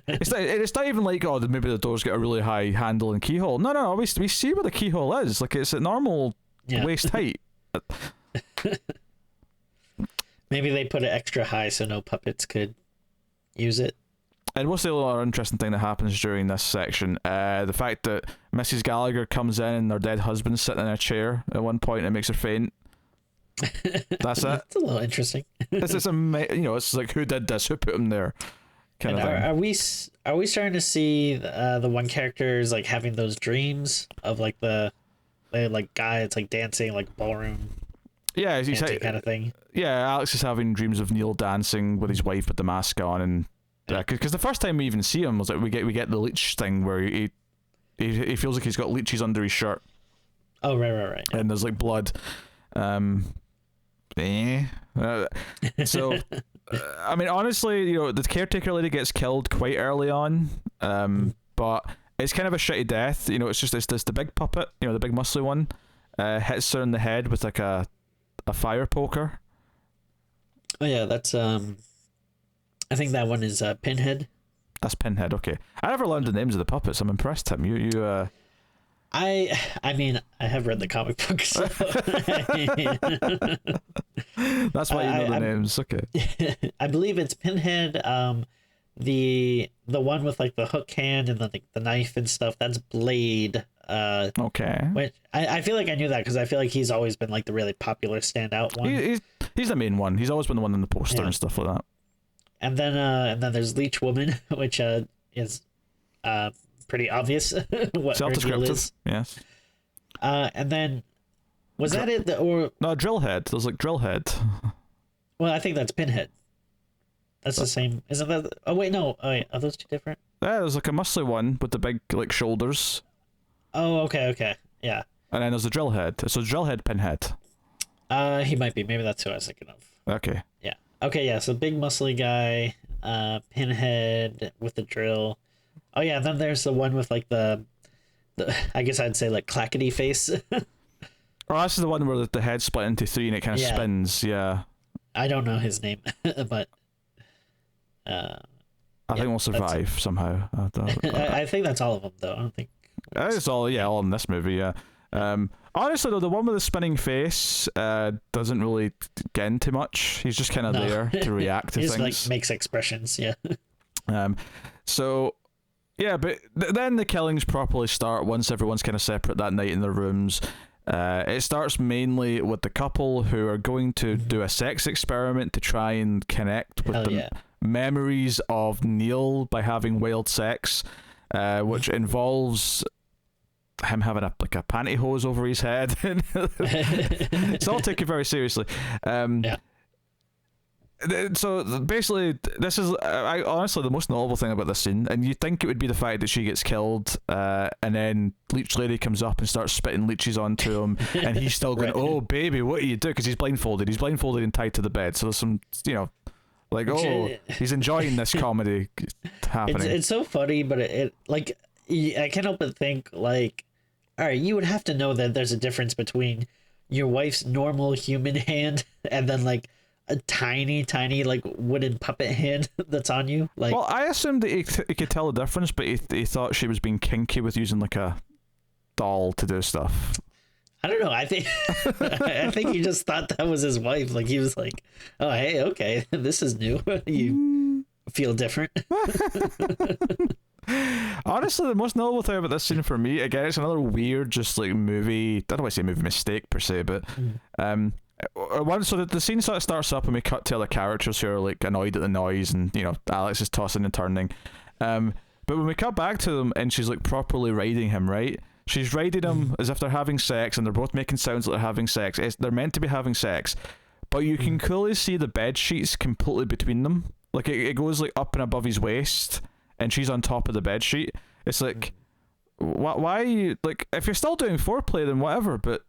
Speaker 1: it's not even like, oh, maybe the door's got a really high handle and keyhole. No, we see where the keyhole is. Like, it's at normal waist height.
Speaker 2: Maybe they put it extra high so no puppets could use it.
Speaker 1: And what's the other interesting thing that happens during this section? The fact that Mrs. Gallagher comes in and her dead husband's sitting in a chair at one point and it makes her faint. That's it.
Speaker 2: It's a little interesting.
Speaker 1: It's like, who did this? Who put him there? Kind of thing.
Speaker 2: Are we starting to see the one character is like having those dreams of like the like guy. It's like dancing, like ballroom
Speaker 1: Yeah, he's
Speaker 2: dancing kind of thing.
Speaker 1: Yeah, Alex is having dreams of Neil dancing with his wife with the mask on, and because the first time we even see him was like we get the leech thing where he feels like he's got leeches under his shirt.
Speaker 2: Oh, right.
Speaker 1: And there's like blood. So, I mean, honestly, the caretaker lady gets killed quite early on, but it's kind of a shitty death. It's the big puppet, the big muscly one, hits her in the head with like a fire poker.
Speaker 2: Oh yeah, that's I think that one is Pinhead.
Speaker 1: That's Pinhead. Okay, I never learned the names of the puppets. I'm impressed, Tim. You
Speaker 2: I mean, I have read the comic books. So
Speaker 1: That's why you know the names. Okay.
Speaker 2: I believe it's Pinhead. The one with like the hook hand and the knife and stuff. That's Blade.
Speaker 1: Okay.
Speaker 2: Which I feel like I knew that because I feel like he's always been like the really popular standout one.
Speaker 1: He's the main one. He's always been the one in the poster and stuff like that.
Speaker 2: And then there's Leech Woman, which is pretty obvious what her deal is.
Speaker 1: Yes.
Speaker 2: And then was that it? Or
Speaker 1: no, Drillhead. There's like Drillhead.
Speaker 2: Well, I think that's Pinhead. That's the same. Isn't that? Oh wait, no. Oh wait, are those two different?
Speaker 1: Yeah, there's like a muscly one with the big like shoulders.
Speaker 2: Oh, okay, yeah.
Speaker 1: And then there's the Drillhead. So Drillhead, Pinhead.
Speaker 2: He might be. Maybe that's who I was thinking of.
Speaker 1: Okay.
Speaker 2: Yeah. Okay, yeah. So big muscly guy, Pinhead with the drill. Oh yeah, then there's the one with like the I guess I'd say like clackety face.
Speaker 1: Oh, this is the one where the head split into three and it kind of spins. Yeah.
Speaker 2: I don't know his name, but
Speaker 1: I think we'll survive somehow.
Speaker 2: I think that's all of them, though. I don't think
Speaker 1: it's all in this movie. Yeah. Honestly, though, the one with the spinning face doesn't really get into much. He's just kind of there to react to
Speaker 2: he
Speaker 1: things.
Speaker 2: Just like makes expressions. Yeah.
Speaker 1: So. Yeah, but then the killings properly start once everyone's kind of separate that night in their rooms. It starts mainly with the couple who are going to do a sex experiment to try and connect with memories of Neil by having wild sex, which involves him having a pantyhose over his head. It's all taken very seriously. So basically, this is honestly the most notable thing about this scene, and you'd think it would be the fact that she gets killed, and then Leech Lady comes up and starts spitting leeches onto him, and he's still going, "Oh baby, what do you do?" Because he's blindfolded and tied to the bed. So there's some, like, oh, he's enjoying this comedy happening.
Speaker 2: It's so funny, but it like I can't help but think like, all right, you would have to know that there's a difference between your wife's normal human hand and then like a tiny like wooden puppet hand that's on you. Like,
Speaker 1: well, I assumed that he could tell the difference, but he thought she was being kinky with using like a doll to do stuff.
Speaker 2: I don't know. I think he just thought that was his wife. Like he was like, "Oh, hey, okay, this is new. You feel different."
Speaker 1: Honestly, the most notable thing about this scene for me, again, it's another weird, just like movie. I don't want to say movie mistake per se, but so the scene sort of starts up and we cut to other characters who are like annoyed at the noise, and Alex is tossing and turning. But when we cut back to them and she's like properly riding him, right? She's riding him as if they're having sex, and they're both making sounds like they're having sex. They're meant to be having sex, but you can clearly see the bed sheets completely between them. Like it goes like up and above his waist, and she's on top of the bed sheet. It's like, why? Like, if you're still doing foreplay, then whatever. But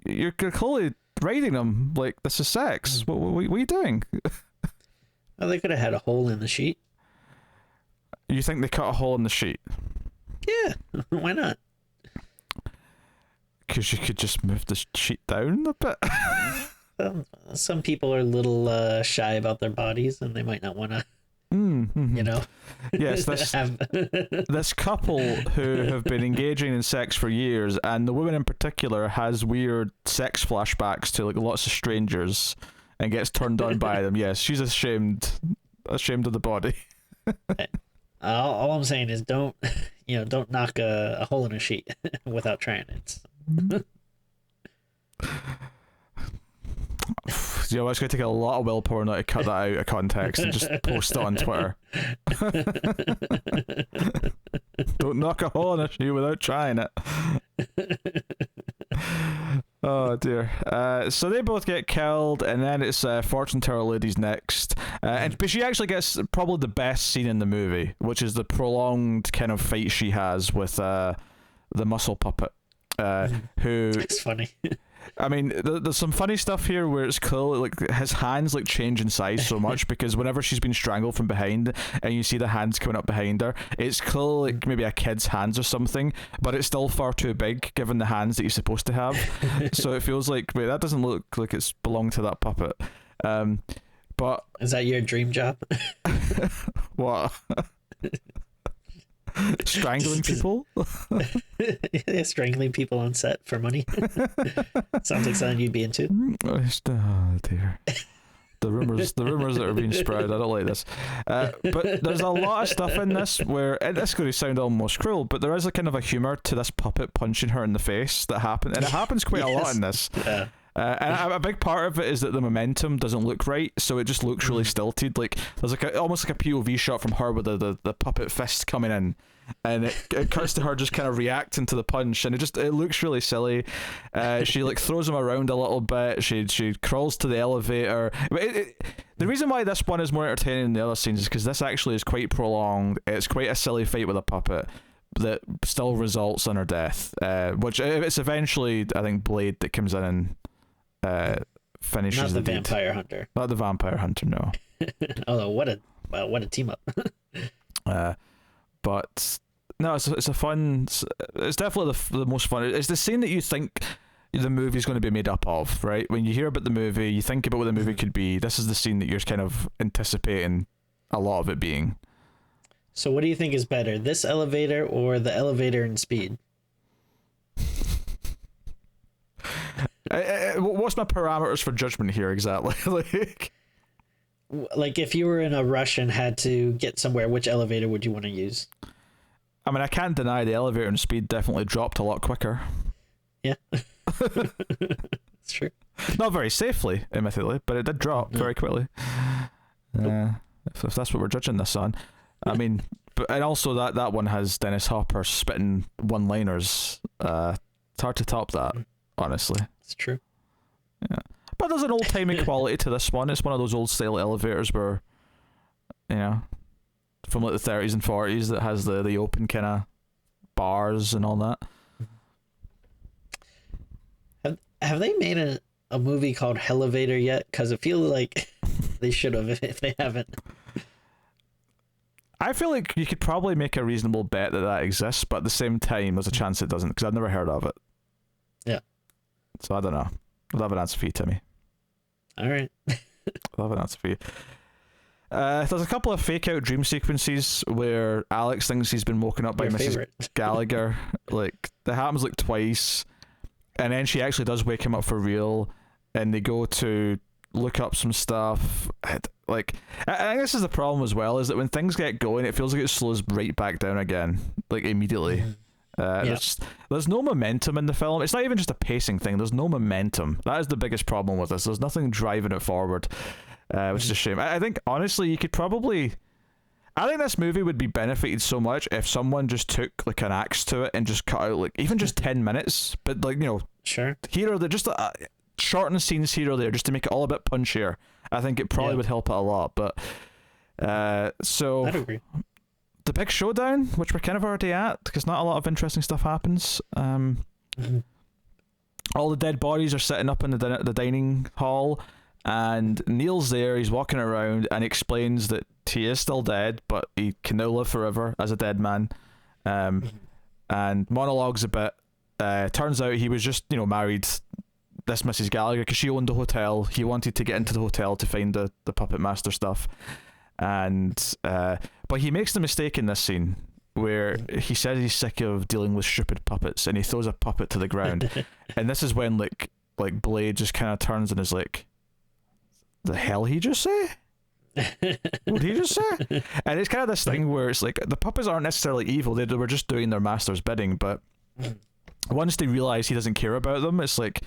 Speaker 1: you're clearly riding him like this is sex. What are you doing?
Speaker 2: Well, they could have had a hole in the sheet.
Speaker 1: You think they cut a hole in the sheet?
Speaker 2: Yeah, why not?
Speaker 1: Because you could just move the sheet down a bit.
Speaker 2: Some people are a little shy about their bodies, and they might not want to.
Speaker 1: Yes, this couple who have been engaging in sex for years, and the woman in particular has weird sex flashbacks to like lots of strangers and gets turned on by them. Yes, she's ashamed of the body.
Speaker 2: All I'm saying is don't knock a hole in a sheet without trying it.
Speaker 1: It's going to take a lot of willpower now to cut that out of context and just post it on Twitter. Don't knock a hole in a shoe without trying it. Oh dear. So they both get killed, and then it's fortune teller lady's next, but she actually gets probably the best scene in the movie, which is the prolonged kind of fight she has with the muscle puppet, who.
Speaker 2: It's funny.
Speaker 1: I mean, there's some funny stuff here where it's cool. Like his hands like change in size so much because whenever she's been strangled from behind, and you see the hands coming up behind her, it's cool, like maybe a kid's hands or something, but it's still far too big given the hands that he's supposed to have. So it feels like, wait, that doesn't look like it's belonged to that puppet. But
Speaker 2: is that your dream job?
Speaker 1: what? Strangling people?
Speaker 2: Yeah, strangling people on set for money. Sounds like something you'd be into.
Speaker 1: Oh dear. The rumors that are being spread, I don't like this. But there's a lot of stuff in this where, and this is going to sound almost cruel, but there is a kind of a humour to this puppet punching her in the face that happens, and it happens quite a lot in this.
Speaker 2: Yeah.
Speaker 1: And a big part of it is that the momentum doesn't look right, so it just looks really stilted. Like there's like almost like a POV shot from her with the puppet fist coming in, and it cuts to her just kind of reacting to the punch, and it looks really silly. She like throws him around a little bit. She crawls to the elevator. The reason why this one is more entertaining than the other scenes is because this actually is quite prolonged. It's quite a silly fight with a puppet that still results in her death. Which it's eventually, I think, Blade that comes in and finishes
Speaker 2: not the
Speaker 1: deed.
Speaker 2: vampire hunter.
Speaker 1: Not the vampire hunter, no.
Speaker 2: Although what a team up.
Speaker 1: But no, it's a fun. It's definitely the most fun. It's the scene that you think the movie's going to be made up of, right? When you hear about the movie, you think about what the movie could be. This is the scene that you're kind of anticipating a lot of it being.
Speaker 2: So what do you think is better, this elevator or the elevator in Speed?
Speaker 1: What's my parameters for judgment here exactly?
Speaker 2: Like if you were in a rush and had to get somewhere, which elevator would you want to use?
Speaker 1: I mean, I can't deny the elevator in Speed definitely dropped a lot quicker.
Speaker 2: Yeah. It's true.
Speaker 1: Not very safely, admittedly, but it did drop very quickly. If that's what we're judging this on. I mean, and also that one has Dennis Hopper spitting one-liners. It's hard to top that, honestly.
Speaker 2: It's true.
Speaker 1: Yeah. But there's an old-timey quality to this one. It's one of those old-style elevators where, from like the 30s and 40s that has the open kind of bars and all that.
Speaker 2: Have they made a movie called Hellevator yet? Because I feel like they should have if they haven't.
Speaker 1: I feel like you could probably make a reasonable bet that exists, but at the same time, there's a chance it doesn't, because I've never heard of it.
Speaker 2: Yeah.
Speaker 1: So I don't know. I'll have an answer for you, Timmy.
Speaker 2: All right.
Speaker 1: I'll have an answer for you. There's a couple of fake out dream sequences where Alex thinks he's been woken up by Mrs. Gallagher. Like, that happens like twice, and then she actually does wake him up for real, and they go to look up some stuff. Like, I think this is the problem as well, is that when things get going, it feels like it slows right back down again, like immediately. There's no momentum in the film. It's not even just a pacing thing. There's no momentum. That is the biggest problem with this. There's nothing driving it forward, which is a shame. I think, honestly, you could probably... I think this movie would be benefited so much if someone just took like an axe to it and just cut out like even just 10 minutes, but like,
Speaker 2: sure,
Speaker 1: here or there, just shorten scenes here or there just to make it all a bit punchier. I think it probably would help it a lot. But so
Speaker 2: I'd agree.
Speaker 1: The big showdown, which we're kind of already at, because not a lot of interesting stuff happens. All the dead bodies are sitting up in the dining hall, and Neil's there. He's walking around and explains that he is still dead, but he can now live forever as a dead man. And monologues a bit. Turns out he was just married this Mrs. Gallagher because she owned the hotel. He wanted to get into the hotel to find the puppet master stuff, and but he makes the mistake in this scene where he says he's sick of dealing with stupid puppets, and he throws a puppet to the ground. And this is when like Blade just kind of turns and is like, the hell he just say? What did he just say? And it's kind of this thing where it's like the puppets aren't necessarily evil, they were just doing their master's bidding, but once they realize he doesn't care about them, it's like,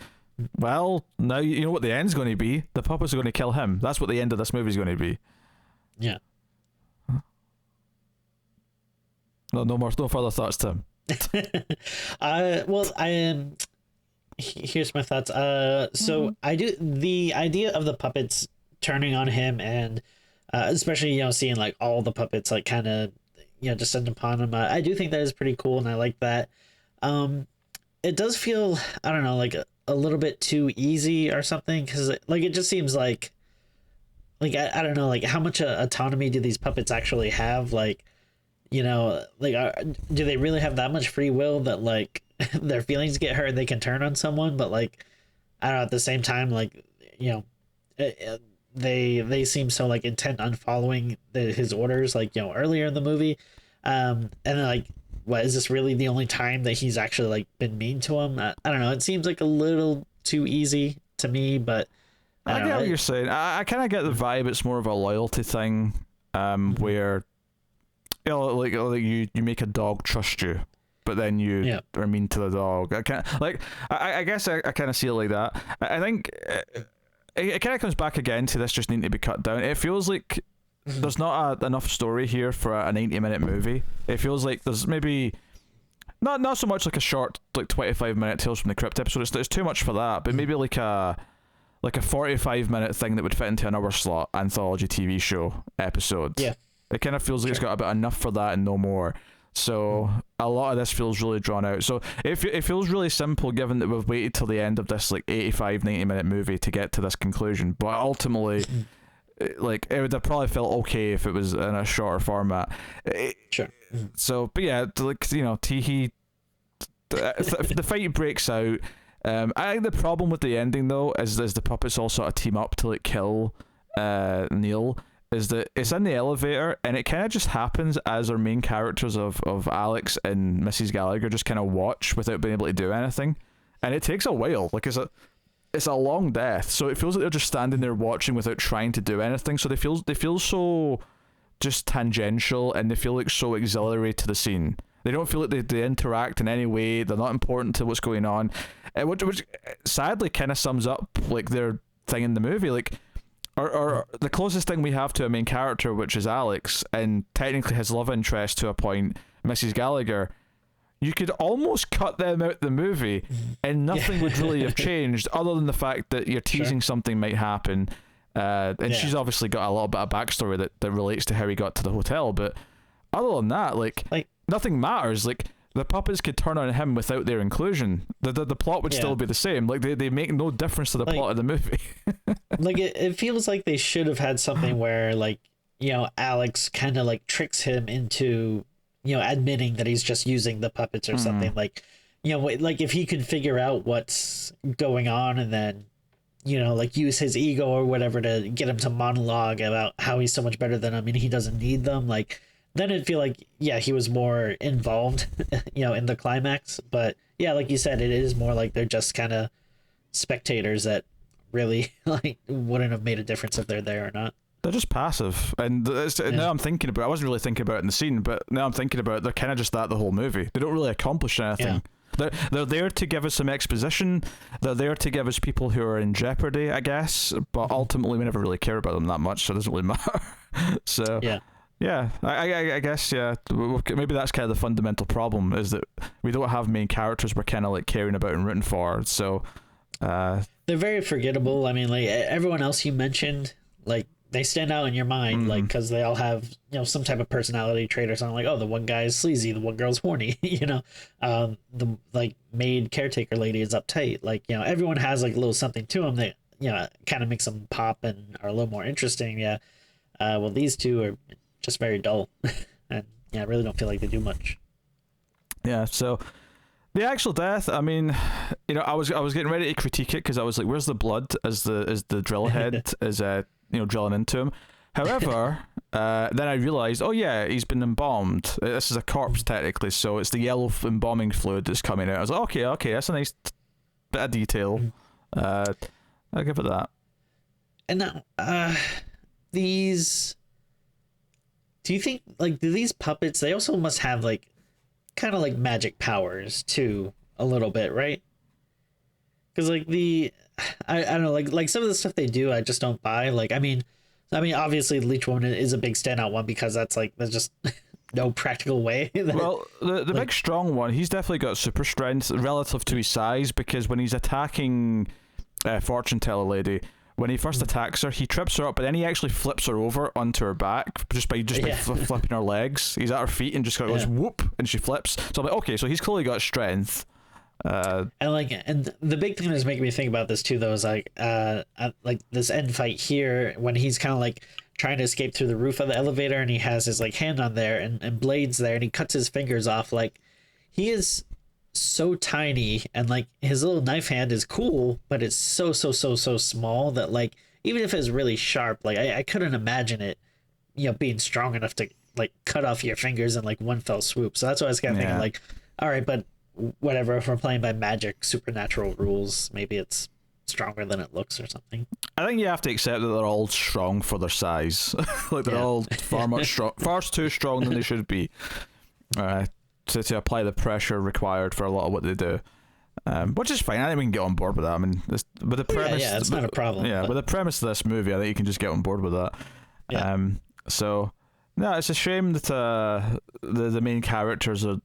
Speaker 1: well, now you know what the end's going to be. The puppets are going to kill him. That's what the end of this movie is going to be.
Speaker 2: Yeah.
Speaker 1: No further thoughts, Tim.
Speaker 2: Well, I am. Here's my thoughts. So I do the idea of the puppets turning on him, and especially seeing like all the puppets like kind of descend upon him. I do think that is pretty cool, and I like that. It does feel, I don't know, like a little bit too easy or something, because like it just seems like I don't know, like how much autonomy do these puppets actually have? Like like do they really have that much free will that like their feelings get hurt and they can turn on someone? But like I don't know, at the same time, like they seem so like intent on following his orders, like earlier in the movie, and then like what is this really the only time that he's actually like been mean to him? I don't know, it seems like a little too easy to me, but
Speaker 1: I get what you're saying. I kind of get the vibe it's more of a loyalty thing, where like you make a dog trust you, but then you are mean to the dog. I guess I kind of see it like that. I think it kind of comes back again to this just needing to be cut down. It feels like there's not enough story here for a 90-minute movie. It feels like there's maybe not so much like a short like 25-minute Tales from the Crypt episode. It's too much for that, but maybe like a 45-minute thing that would fit into an hour slot anthology TV show episode.
Speaker 2: Yeah.
Speaker 1: It kind of feels like it's got about enough for that and no more. So a lot of this feels really drawn out. So it feels really simple given that we've waited till the end of this like 85-90-minute movie to get to this conclusion. But ultimately, like it would have probably felt okay if it was in a shorter format.
Speaker 2: Sure.
Speaker 1: So, but yeah, like the fight breaks out. I think the problem with the ending though is the puppets all sort of team up to like kill Neil. Is that it's in the elevator and it kind of just happens as our main characters of Alex and Mrs. Gallagher just kind of watch without being able to do anything, and it takes a while. Like it's a long death, so it feels like they're just standing there watching without trying to do anything. So they feel so just tangential, and they feel like so auxiliary to the scene. They don't feel like they interact in any way. They're not important to what's going on, which sadly kind of sums up like their thing in the movie. Like. Or the closest thing we have to a main character, which is Alex, and technically his love interest to a point, Mrs. Gallagher, you could almost cut them out the movie and nothing would really have changed other than the fact that you're teasing something might happen. And she's obviously got a little bit of backstory that relates to how he got to the hotel, but other than that, like nothing matters. Like the puppets could turn on him without their inclusion. The plot would still be the same. Like they make no difference to the plot of the movie.
Speaker 2: Like it feels like they should have had something where like Alex kind of like tricks him into admitting that he's just using the puppets or something. Like like if he could figure out what's going on and then like use his ego or whatever to get him to monologue about how he's so much better than him and he doesn't need them, like then it'd feel like he was more involved in the climax. But like you said, it is more like they're just kind of spectators that really like wouldn't have made a difference if they're there or not.
Speaker 1: They're just passive, and now I'm thinking about. I wasn't really thinking about it in the scene, but now I'm thinking about. They're kind of just that the whole movie. They don't really accomplish anything. They're there to give us some exposition. They're there to give us people who are in jeopardy, I guess. But ultimately, we never really care about them that much, so it doesn't really matter. So I guess maybe that's kind of the fundamental problem, is that we don't have main characters we're kind of like caring about and rooting for. So
Speaker 2: they're very forgettable. I mean, like everyone else you mentioned, like they stand out in your mind, like because they all have some type of personality trait or something. Like, oh, the one guy is sleazy, the one girl's horny. The like maid caretaker lady is uptight. Like everyone has like a little something to them that kind of makes them pop and are a little more interesting. Well, these two are just very dull, and I really don't feel like they do much. Yeah.
Speaker 1: So the actual death, I mean, I was getting ready to critique it because I was like, "Where's the blood?" As the drill head is drilling into him. However, then I realized, oh yeah, he's been embalmed. This is a corpse technically, so it's the yellow embalming fluid that's coming out. I was like, okay, that's a nice bit of detail. I'll give it that.
Speaker 2: And now, these. Do you think, like, do these puppets, they also must have, like, kind of, like, magic powers, too, a little bit, right? Because, like, I don't know, like some of the stuff they do, I just don't buy. Like, I mean, obviously, Leech Woman is a big standout one because that's just no practical way.
Speaker 1: Well, the
Speaker 2: like,
Speaker 1: big strong one, he's definitely got super strength relative to his size, because when he's attacking fortune teller lady, when he first attacks her, he trips her up, but then he actually flips her over onto her back just by flipping her legs. He's at her feet and just goes whoop, and she flips. So I'm like, okay, so he's clearly got strength.
Speaker 2: And the big thing that's making me think about this too, though, is like this end fight here when he's kind of like trying to escape through the roof of the elevator, and he has his like hand on there and blades there, and he cuts his fingers off. Like, he is so tiny, and like his little knife hand is cool, but it's so small that like even if it's really sharp, like I couldn't imagine it, being strong enough to like cut off your fingers in like one fell swoop. So that's why I was kind of thinking like, all right, but whatever, if we're playing by magic supernatural rules, maybe it's stronger than it looks or something.
Speaker 1: I think you have to accept that they're all strong for their size. Like, they're all far too strong than they should be, to apply the pressure required for a lot of what they do, which is fine. I think we can get on board with that. I mean, with the premise,
Speaker 2: it's not a problem.
Speaker 1: Yeah, with the premise of this movie, I think you can just get on board with that. So no, it's a shame that the main characters are.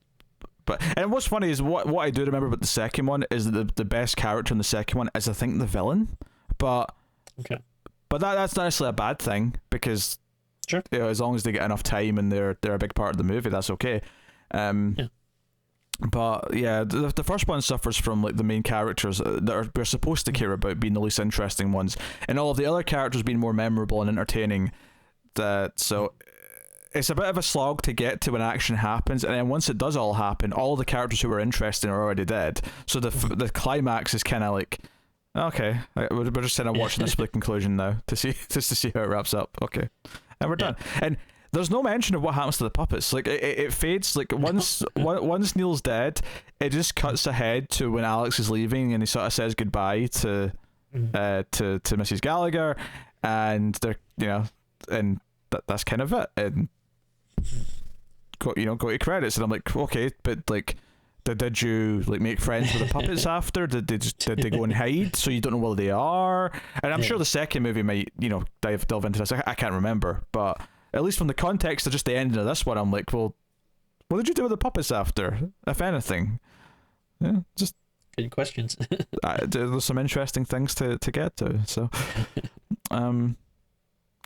Speaker 1: And what's funny is what I do remember about the second one is that the best character in the second one is, I think, the villain. But that's not necessarily a bad thing, because as long as they get enough time and they're a big part of the movie, that's okay. But yeah, the first one suffers from like the main characters that we're supposed to care about being the least interesting ones, and all of the other characters being more memorable and entertaining. So it's a bit of a slog to get to when action happens, and then once it does all happen, all the characters who were interesting are already dead. So the climax is kind of like, okay, we're just kind of watching this for the conclusion now to see how it wraps up. Okay, and we're done. And there's no mention of what happens to the puppets. Like, it fades. Like, once Neil's dead, it just cuts ahead to when Alex is leaving, and he sort of says goodbye to Mrs. Gallagher, and they're and that's kind of it. And go to credits, and I'm like, okay, but like, did you like make friends with the puppets after? Did they go and hide so you don't know where they are? And I'm sure the second movie might delve into this. I can't remember, but at least from the context of just the ending of this one, I'm like, well, what did you do with the puppets after, if anything? Yeah, just
Speaker 2: good questions.
Speaker 1: There's some interesting things to get to. So,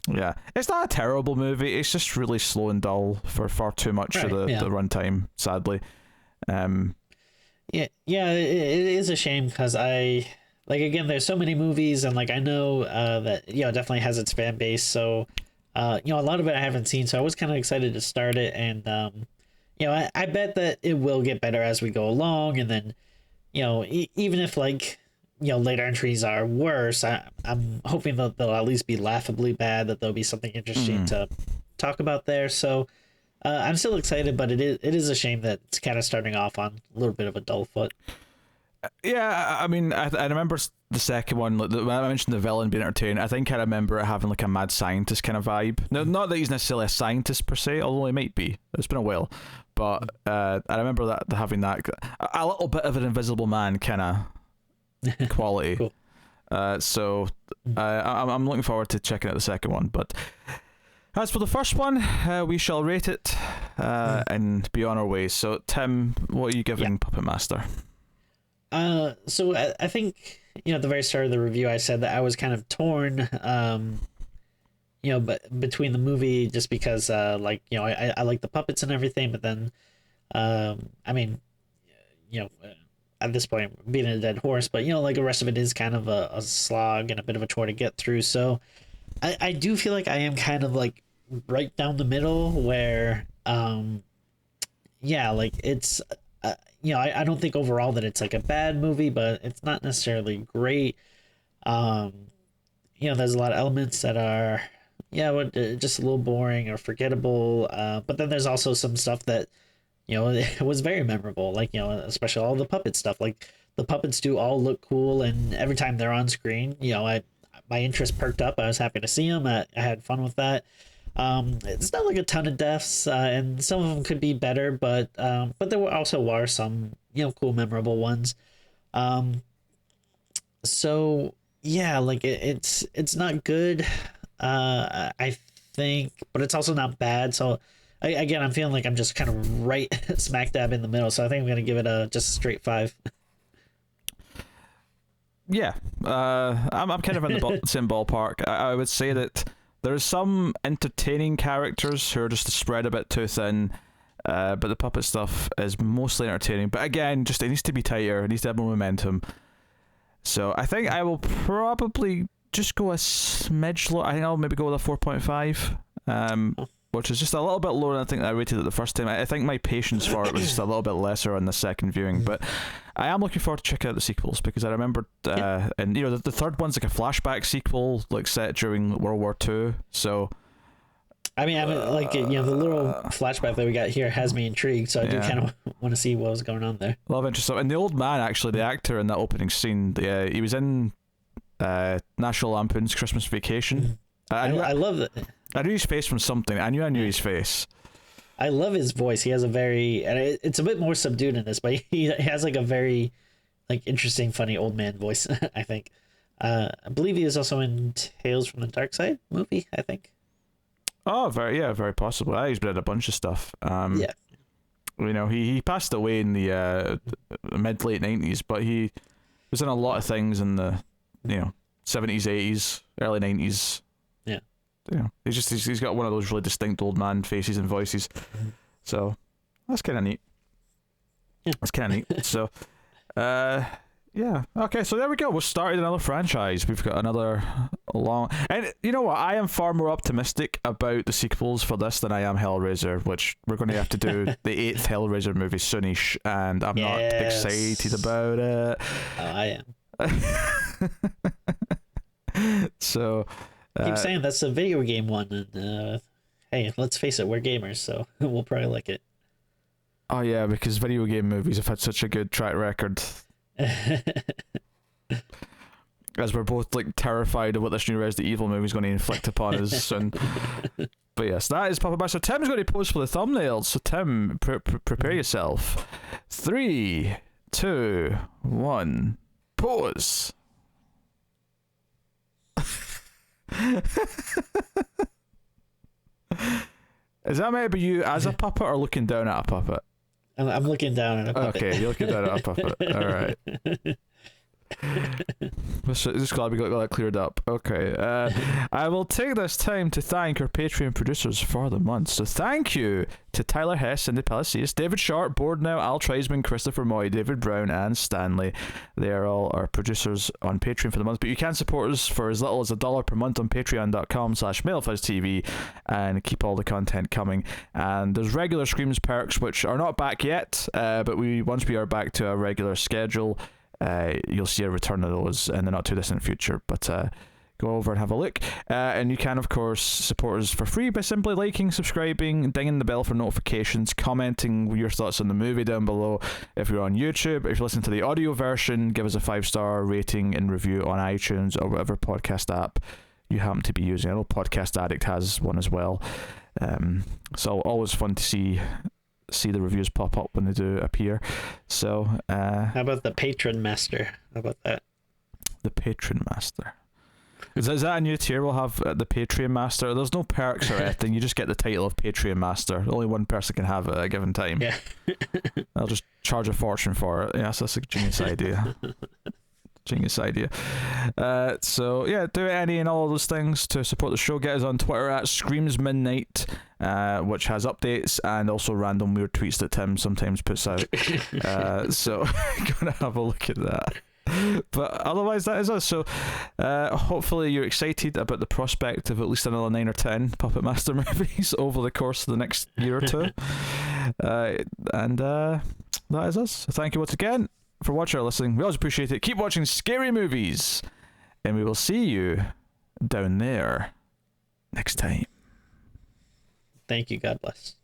Speaker 1: yeah, it's not a terrible movie. It's just really slow and dull for far too much of the runtime, sadly.
Speaker 2: It is a shame, because again, there's so many movies, and like I know that it definitely has its fan base, so a lot of it I haven't seen, so I was kind of excited to start it, and I bet that it will get better as we go along, and then even if like later entries are worse, I'm hoping that they'll at least be laughably bad, that there'll be something interesting to talk about there. So I'm still excited, but it is a shame that it's kind of starting off on a little bit of a dull foot.
Speaker 1: Yeah, I mean, I remember the second one, like, when I mentioned the villain being entertaining, I think I remember it having like a mad scientist kind of vibe. Now, not that he's necessarily a scientist per se, although he might be. It's been a while. But I remember that having that a little bit of an Invisible Man kind of quality. Cool. So I'm looking forward to checking out the second one. But as for the first one, we shall rate it and be on our way. So Tim, what are you giving Puppet Master?
Speaker 2: So I think at the very start of the review I said that I was kind of torn but between the movie, just because I like the puppets and everything, but then I mean at this point being a dead horse, but like the rest of it is kind of a slog and a bit of a chore to get through. So I do feel like I am kind of like right down the middle, where like it's I don't think overall that it's like a bad movie, but it's not necessarily great. There's a lot of elements that are just a little boring or forgettable, but then there's also some stuff that it was very memorable, like especially all the puppet stuff. Like, the puppets do all look cool, and every time they're on screen, my interest perked up. I was happy to see them. I had fun with that. It's not like a ton of deaths, and some of them could be better, but there were some cool, memorable ones. So yeah, like it's not good, I think, but it's also not bad. So again, I'm feeling like I'm just kind of right smack dab in the middle. So I think I'm gonna give it a just a straight 5.
Speaker 1: Yeah, I'm kind of in the same ballpark. I would say that there's some entertaining characters who are just spread a bit too thin, but the puppet stuff is mostly entertaining. But again, just it needs to be tighter. It needs to have more momentum. So I think I will probably just go a smidge low. I think I'll maybe go with a 4.5, which is just a little bit lower than I think I rated it the first time. I think my patience for it was just a little bit lesser on the second viewing, but I am looking forward to checking out the sequels because I remember, and you know, the third one's like a flashback sequel, like set during World War II. So,
Speaker 2: I mean, like, you know, the little flashback that we got here has me intrigued, so I do kind of want to see what was going on there.
Speaker 1: A lot of interest. And the old man, actually, the actor in that opening scene, he was in National Lampoon's Christmas Vacation.
Speaker 2: I love that.
Speaker 1: I knew his face from something. I knew his face.
Speaker 2: I love his voice. He has a very, and it's a bit more subdued in this, but he has like a very, like, interesting, funny old man voice. I think. I believe he is also in Tales from the Dark Side movie. I think.
Speaker 1: Oh, very possible. He's been in a bunch of stuff.
Speaker 2: Yeah.
Speaker 1: You know, he passed away in the mid-late 90s, but he was in a lot of things in the, you know, 70s, 80s, early 90s.
Speaker 2: Yeah.
Speaker 1: You know, he's got one of those really distinct old man faces and voices. So that's kind of neat.
Speaker 2: Yeah.
Speaker 1: That's kind of neat. So, yeah. Okay, so there we go. We've started another franchise. We've got another long... And you know what? I am far more optimistic about the sequels for this than I am Hellraiser, which we're going to have to do the 8th Hellraiser movie soonish, and I'm not excited about it.
Speaker 2: Oh, I am.
Speaker 1: So...
Speaker 2: I keep saying that's a video game one, and hey, let's face it, we're gamers, so we'll probably like it.
Speaker 1: Oh yeah, because video game movies have had such a good track record. As we're both like terrified of what this new Resident Evil movie is going to inflict upon us. And but yes, that is Puppet Master. Tim's going to pose for the thumbnails. So Tim, prepare yourself. 3, 2, 1, pause. Is that maybe you as a puppet or looking down at a puppet?
Speaker 2: I'm looking down at a puppet.
Speaker 1: Okay, you're looking down at a puppet. All right. Just glad we got that cleared up. Okay. I will take this time to thank our Patreon producers for the month. So thank you to Tyler Hess, Cindy Palacios, David Sharp, Boardnow, Al Treisman, Christopher Moy, David Brown, and Stanley. They are all our producers on Patreon for the month. But you can support us for as little as $1 per month on patreon.com/MailFuzzTV and keep all the content coming. And there's regular Screams perks, which are not back yet, but once we are back to a regular schedule, you'll see a return of those in the not too distant future, but go over and have a look. And you can of course support us for free by simply liking, subscribing, dinging the bell for notifications, commenting your thoughts on the movie down below if you're on YouTube. If you're listening to the audio version, give us a 5-star rating and review on iTunes or whatever podcast app you happen to be using. I know Podcast Addict has one as well, so always fun to see the reviews pop up when they do appear. So
Speaker 2: how about the Patron Master? How about that?
Speaker 1: The Patron Master. Is that a new tier we'll have at the Patreon Master? There's no perks or anything. You just get the title of Patreon Master. Only one person can have it at a given time.
Speaker 2: Yeah.
Speaker 1: I'll just charge a fortune for it. Yes, that's a genius idea. Genius idea. So yeah, do any and all of those things to support the show. Get us on Twitter at ScreamsMidnight, which has updates and also random weird tweets that Tim sometimes puts out. So gonna have a look at that. But otherwise, that is us. So hopefully you're excited about the prospect of at least another 9 or 10 Puppet Master movies over the course of the next year or two. And that is us. So thank you once again for watching or listening. We always appreciate it. Keep watching scary movies, and we will see you down there next time.
Speaker 2: Thank you. God bless.